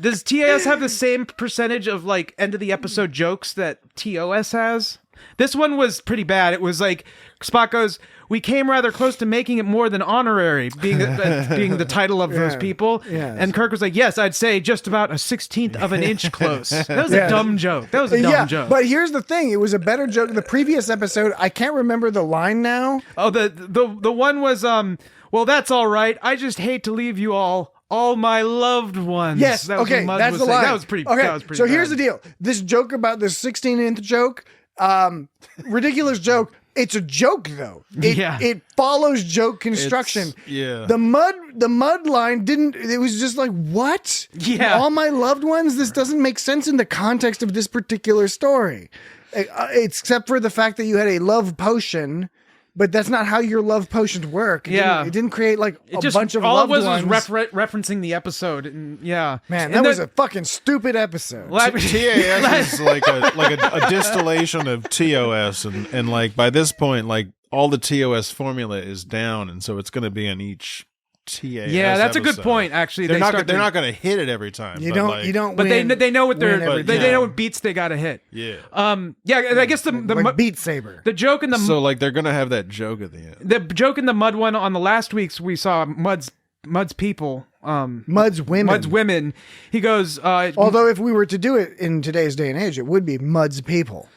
Does TAS have the same percentage of like end of the episode jokes that TOS has? This one was pretty bad. It was like Spock goes, "We came rather close to making it more than honorary," being the title of those people. Yes. And Kirk was like, "Yes, I'd say just about a 16th of an inch close." That was a dumb joke. That was a dumb joke. But here's the thing: it was a better joke. The previous episode, I can't remember the line now. Oh, the one was well, that's all right. I just hate to leave you all my loved ones. Yes, that was okay, what Mud that's was the saying. line. That was pretty. Okay, That was pretty so bad. here's the deal: this joke about the 16th joke, ridiculous joke. It's a joke though. It follows joke construction. Yeah. The mud line didn't. It was just like, what? Yeah. All my loved ones. This doesn't make sense in the context of this particular story, except for the fact that you had a love potion. But that's not how your love potions work. It didn't create like a bunch of all loved it was ones. was referencing the episode, and Man, And that was a fucking stupid episode. TAS is like a distillation of TOS, and like by this point, like all the TOS formula is down, and so it's going to be in each TAS. Yeah, that's a good episode. point. Actually, they're not going to hit it every time. You but don't. like, You don't. But win, they know what win every they time. know what beats they got to hit. Yeah. And I guess the like Beat Saber. the joke in the So like they're going to have that joke at the end. the joke in the Mud one on the last week's we saw Mud's people. Mud's women. Mud's women. He goes. Although if we were to do it in today's day and age, it would be Mud's people.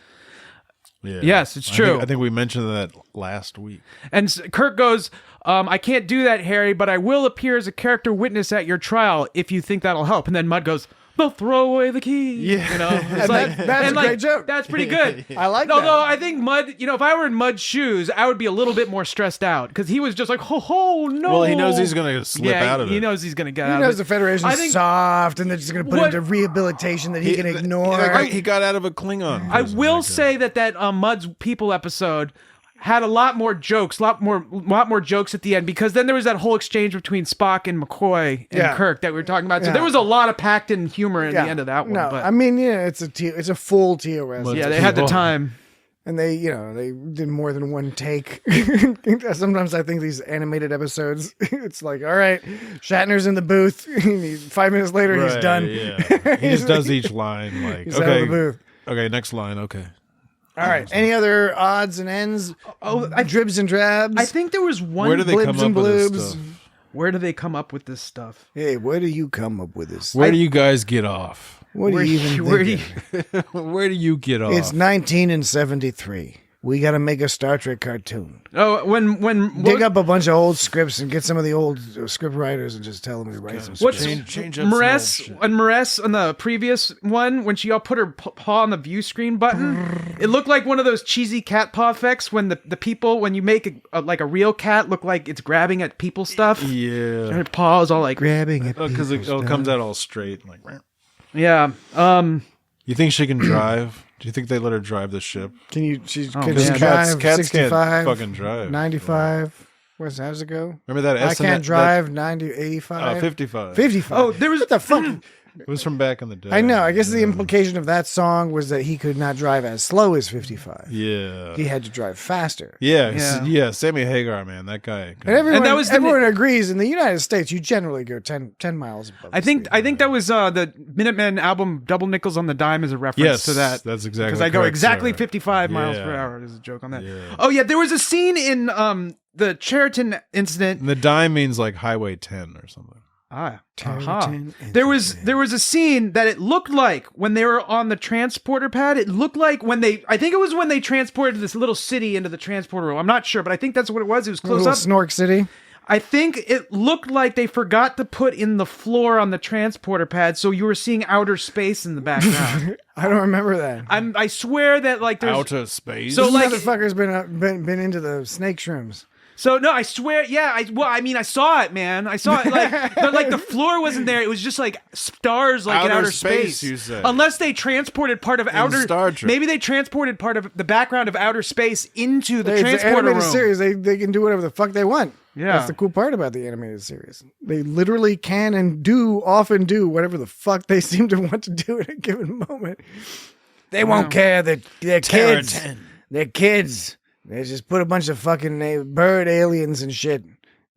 Yeah. Yes, it's true. I think we mentioned that last week. And Kirk goes, "I can't do that, Harry, but I will appear as a character witness at your trial if you think that'll help." And then Mud goes, "They'll throw away the key." Yeah. You know, it's And like, that's and a great joke. That's pretty good. I like that. Although I think Mud, if I were in Mud's shoes, I would be a little bit more stressed out because he was just like, "Oh no!" Well, he knows he's going to slip out of it. He knows he's going to get He out knows of the it. Federation's I think- soft, and they're just going to put What- him into rehabilitation that he can ignore. He got out of a Klingon. I prison, will like say that Mud's people episode had a lot more jokes, lot more jokes at the end, because then there was that whole exchange between Spock and McCoy and Kirk that we were talking about. So Yeah. there was a lot of packed in humor at the end of that one. No, but I mean, it's a full TOS. yeah, they had the time. And they did more than one take. Sometimes I think these animated episodes, it's like, all right, Shatner's in the booth. 5 minutes later, he's done. Yeah. He just does each line like, He's out of the booth. Okay, next line. Okay. All right. Any other odds and ends? Dribs and drabs? I think there was one. Where do they blibs come up and with this bloobs. stuff? Where do they come up with this stuff? Hey, where do you come up with this? Where do you guys get off? What do you even where do think? Where do you get off? It's 1973. We got to make a Star Trek cartoon. Oh, when Dig up a bunch of old scripts and get some of the old script writers and just tell them to write some What's scripts. change up some old shit. Maress on the previous one, when she all put her paw on the view screen button, it looked like one of those cheesy cat paw effects when the people, when you make like a real cat look like it's grabbing at people stuff. Yeah. Her paw is all like, Grabbing it. Because it comes out all straight. Like, yeah. you think she can drive? Do you think they let her drive the ship? Can you? She can man. drive Cats can't 65, fucking drive. 95. How's it go? Remember that? I SNL can't drive 90, 85. 55. 55. Oh, there was- what the fuck? It was from back in the day. I know. I guess the implication of that song was that he could not drive as slow as 55. Yeah. He had to drive faster. Yeah. Sammy Hagar, man, that guy. And everyone, that was the- everyone agrees in the United States, you generally go 10 miles above. I think that was the Minutemen album "Double Nickels on the Dime" as a reference Yes, to that. that's exactly because I go correct, exactly sir. 55 miles Yeah. per hour. There's a joke on that. Yeah. Oh yeah, there was a scene in the Terratin incident. And the dime means like Highway 10 or something. Terratin There was a scene that it looked like when they were on the transporter pad. It looked like when I think it was when they transported this little city into the transporter room. I'm not sure, but I think that's what it was. It was close Little up. Snork City. I think it looked like they forgot to put in the floor on the transporter pad, so you were seeing outer space in the background. I don't remember that. I swear that like there's Outer space. So, This like- motherfucker's been into the snake shrooms. So no, I swear, yeah. I saw it, man. I saw it. Like the floor wasn't there. It was just like stars, like in Outer outer space, space. you said. Unless they transported part of outer. Star Trek. Maybe they transported part of the background of outer space into the It's an transporter animated room. series. They can do whatever the fuck they want. Yeah. That's the cool part about the animated series. They literally can and often do whatever the fuck they seem to want to do at a given moment. They won't care that they're kids. Terratin. They're kids. They just put a bunch of fucking bird aliens and shit.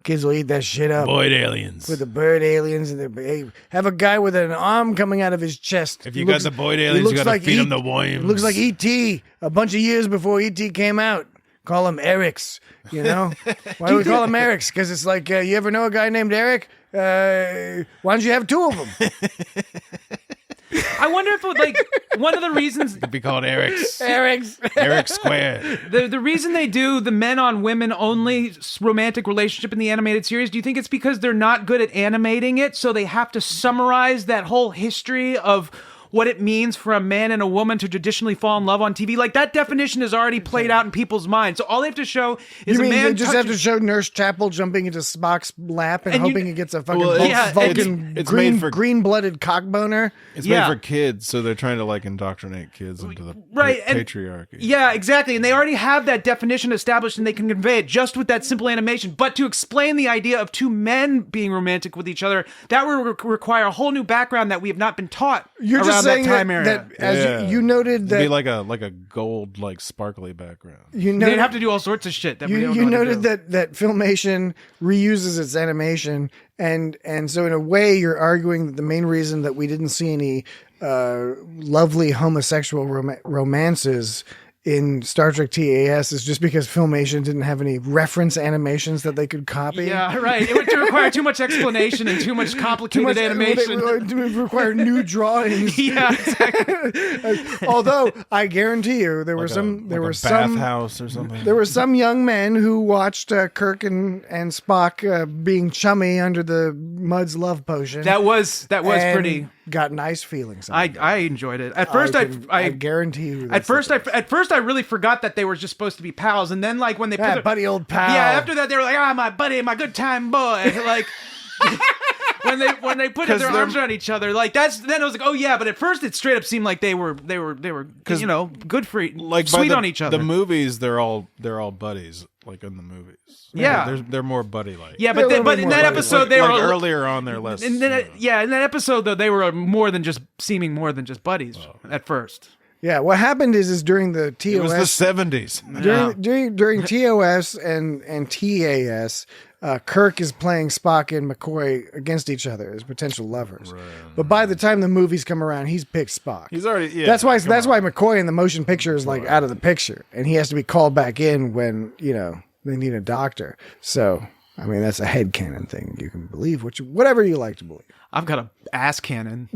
Kids will eat that shit up. Void aliens. With the bird aliens and they have a guy with an arm coming out of his chest. If you got the void aliens, you got to feed him the worms. Looks like E.T. a bunch of years before E.T. came out. Call him Eric's, you know? Why do we call him Eric's? Because it's like, you ever know a guy named Eric? Why don't you have two of them? I wonder if, like, one of the reasons... It'd be called Eric's. Eric's. Eric Squared. The reason they do the men on women only romantic relationship in the animated series, do you think it's because they're not good at animating it, so they have to summarize that whole history of what it means for a man and a woman to traditionally fall in love on TV? Like, that definition is already played out in people's minds. So all they have to show is You mean a man they just have to show Nurse Chapel jumping into Spock's lap and hoping he gets a fucking Vulcan it's made for green-blooded cockboner? It's made for kids, so they're trying to like indoctrinate kids into the patriarchy. Yeah, exactly. And they already have that definition established and they can convey it just with that simple animation. But to explain the idea of two men being romantic with each other, that would require a whole new background that we have not been taught. You're around just saying that time area. that as you noted that It'd be like a gold, like sparkly background. They'd have to do all sorts of shit. That we don't know you how to noted do. that Filmation reuses its animation, and so in a way you're arguing that the main reason that we didn't see any lovely homosexual romances in Star Trek TAS is just because Filmation didn't have any reference animations that they could copy. Yeah, right. It would require too much explanation and too much complicated animation. It would require new drawings. Yeah, exactly. Although I guarantee you, there were some bathhouse or something. There were some young men who watched Kirk and Spock being chummy under the Mud's love potion. That was and pretty. Got nice feelings. I enjoyed it. At first, I guarantee you. At first, I really forgot that they were just supposed to be pals, and then like when they put buddy old pal. Yeah, after that they were like, my buddy, my good time boy. Like when they put their arms around each other, like then I was like, oh yeah. But at first, it straight up seemed like they were good for like sweet on each other. The movies, they're all buddies. Like in the movies, yeah, they're more buddy like. Yeah, but in that episode they were earlier on. They're less. In that episode though, they were more than just buddies at first. Yeah, what happened is during the TOS. It was the 70s. During TOS and TAS, Kirk is playing Spock and McCoy against each other as potential lovers. Right. But by the time the movies come around, he's picked Spock. He's already that's why McCoy in the motion picture is like out of the picture, and he has to be called back in when they need a doctor. So I mean that's a headcanon thing. You can believe whatever you like to believe. I've got a ass cannon.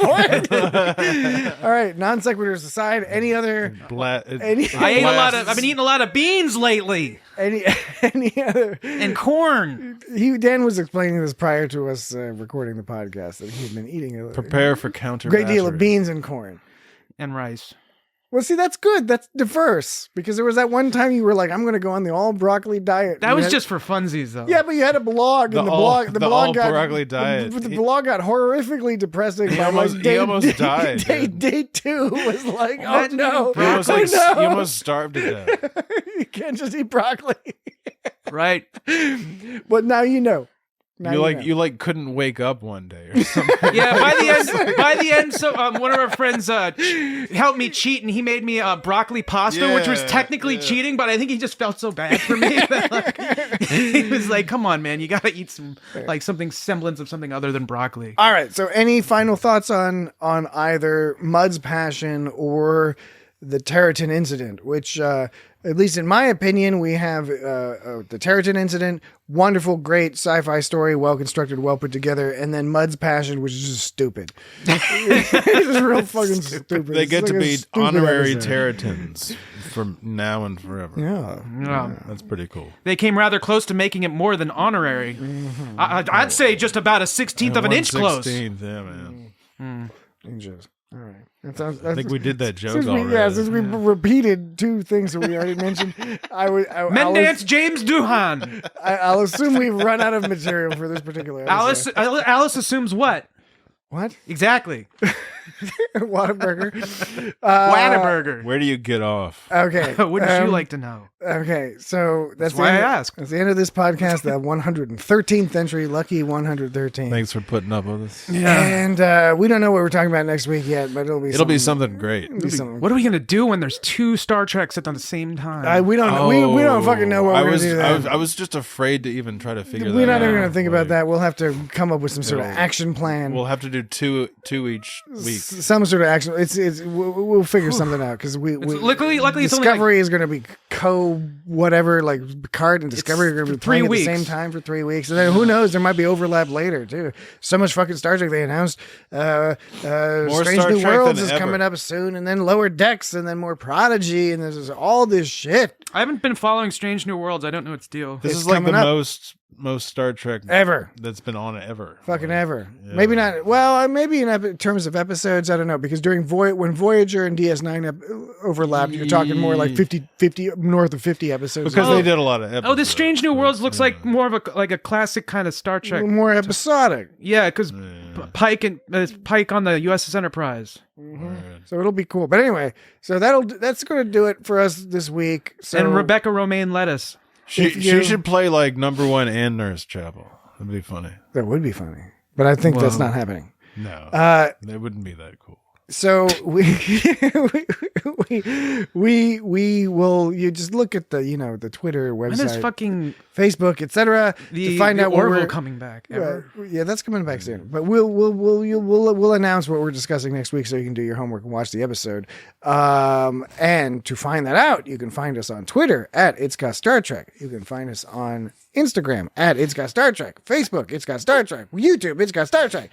What? All right, non sequiturs aside, any other? I've been eating a lot of beans lately. Any other? And corn. Dan was explaining this prior to us recording the podcast that he had been eating prepare for counter great deal of beans and corn and rice. Well, see, that's good. That's diverse. Because there was that one time you were like, I'm going to go on the all broccoli diet. That was just for funsies, though. Yeah, but you had a blog, and the blog all got broccoli diet. The blog got horrifically depressing. He almost died. Day 2 was like, oh no, he almost starved to death. You can't just eat broccoli, right? But now you know. You couldn't wake up one day or something. Yeah, by the end, so one of our friends helped me cheat, and he made me broccoli pasta, which was technically cheating, but I think he just felt so bad for me that he was like, "Come on, man, you gotta eat something semblance of something other than broccoli." All right. So, any final thoughts on either Mud's passion or the Terratin incident, which, at least in my opinion, we have the Terratin incident, wonderful, great sci-fi story, well constructed, well put together, and then Mud's passion, which is just stupid. It's just real fucking stupid. They get to be honorary Terratins from now and forever. Yeah, that's pretty cool. They came rather close to making it more than honorary. Mm-hmm. I'd say just about a 16th of an inch close. 16th, yeah, man. Inches. All right. I think we did that joke already. Yeah, since we repeated 2 things that we already mentioned, Mendance James Doohan. I'll assume we've run out of material for this particular episode. Alice assumes what? What? Exactly. Whataburger. Whataburger. Where do you get off? Okay. Wouldn't you like to know? Okay, so that's why the end, I asked. That's the end of this podcast, the 113th entry, lucky 113. Thanks for putting up with us. And we don't know what we're talking about next week yet, but it'll be something great. It'll be something. What are we gonna do when there's 2 Star Treks at the same time? We don't. We don't fucking know what we're gonna do. Then. I was just afraid to even try to figure that out. We're not even gonna think about that. We'll have to come up with some sort of action plan. We'll have to do two each week. Some sort of action. We'll figure something out because luckily it's Discovery is going to be whatever, like Picard and Discovery are going to be playing at the same time for 3 weeks, and then who knows? There might be overlap later too. So much fucking Star Trek they announced. Strange Star New Trek Worlds than is ever. coming up soon, and then Lower Decks, and then more Prodigy, and there's all this shit I haven't been following Strange New Worlds. I don't know its deal. This It's is like the coming up. most Star Trek ever. that's been on ever. Fucking ever. Yeah. Maybe not. Well, maybe in terms of episodes, I don't know. Because during when Voyager and DS9 overlapped, you're talking more like 50 north of 50 episodes. Because they did a lot of episodes. Oh, this Strange New Worlds looks like more of a classic kind of Star Trek. more episodic. Yeah, because Pike on the u.s.s. Enterprise. So it'll be cool. But anyway, so that's going to do it for us this week. So And Rebecca Romaine Lettuce. She should play like number 1 and Nurse Chapel. That'd be funny. that would be funny. But I think that's not happening. No, they wouldn't be that cool. So we will. You just look at the Twitter When is website, fucking Facebook, etc. to find out what Orville we're coming back? Ever? Yeah, that's coming back soon. But we'll announce what we're discussing next week, so you can do your homework and watch the episode. And to find that out, you can find us on Twitter at It's Got Star Trek. You can find us on Instagram at It's Got Star Trek. Facebook, It's Got Star Trek. YouTube, It's Got Star Trek.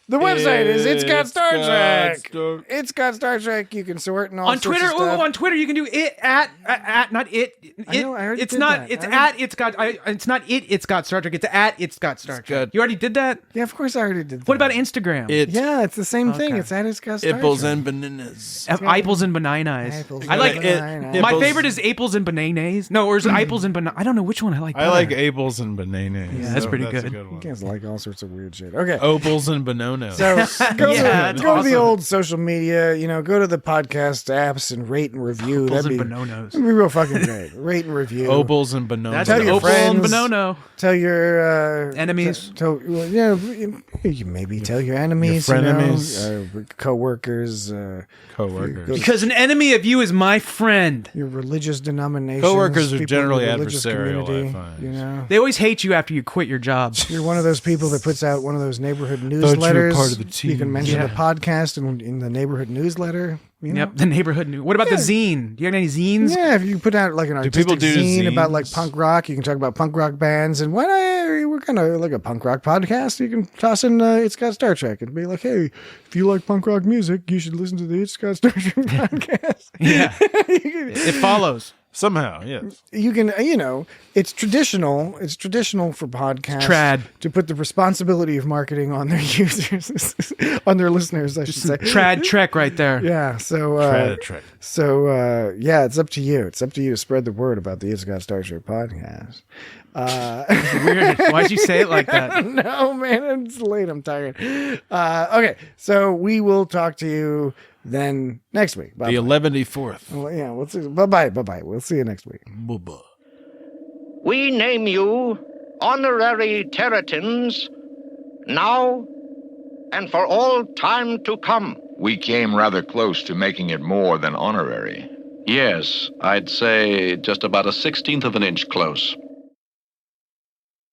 The website is It's Got Star Trek. It's Got Star Trek. You can sort and all On sorts Twitter, of stuff. on Twitter, you can do it at not it. I know, I already it's did not. that. It's I already- at it's got. It's not it. It's got Star Trek. It's at it's got Star Trek. got- You already did that. Yeah, of course I already did that. What about Instagram? Yeah, it's the same thing. Okay. It's at It's Got Star Ipples Trek. and bananas. Apples and bananas. Apples I like and it. bananas. My Apples- favorite is apples and bananas. No, or is it apples and bananas? I don't know which one I like. I like better. Apples and bananas. Yeah, that's pretty a good. good You one. guys like all sorts of weird shit. Okay. Opals and bananas. So go, Yeah, to, that's go to the awesome. old social media, go to the podcast apps and rate and review. Apples That'd and be bananas. real fucking great. Rate and review. Opals and bananas. That's Tell an your opal and friends. banana. Tell your Enemies. You maybe tell your enemies, Your frenemies. co-workers, Coworkers. Go- Because an enemy of you is my friend. your religious denominations. Coworkers are people in generally your religious adversarial, I community, find. They always hate you after you quit your job. You're one of those people that puts out one of those neighborhood you were newsletters. part of the You team. can mention Yeah. the podcast in the neighborhood newsletter. Yep, the neighborhood news. What about the zine? Do you have any zines? Yeah, if you put out like an people artistic do zine about like zines? punk rock, you can talk about punk rock bands. And why not? We're kind of like a punk rock podcast. You can toss in It's Got Star Trek and be like, hey, if you like punk rock music, you should listen to the It's Got Star Trek podcast. Yeah. It follows. Somehow, yes. You can, it's traditional. It's traditional for podcasts Trad. to put the responsibility of marketing on their users, on their listeners, I should say. Trad Trek right there. Yeah, so Try to trick. yeah, it's up to you. It's up to you to spread the word about the It's Got Star Trek podcast. Weird. Why'd you say it like that? No, man, it's late. I'm tired. Okay, so we will talk to you then next week. Bye. The 11th. Well, yeah, we'll see. Bye. We'll see you next week. Bye-bye. We name you honorary Terratins now and for all time to come. We came rather close to making it more than honorary. Yes, I'd say just about a 1/16 of an inch close.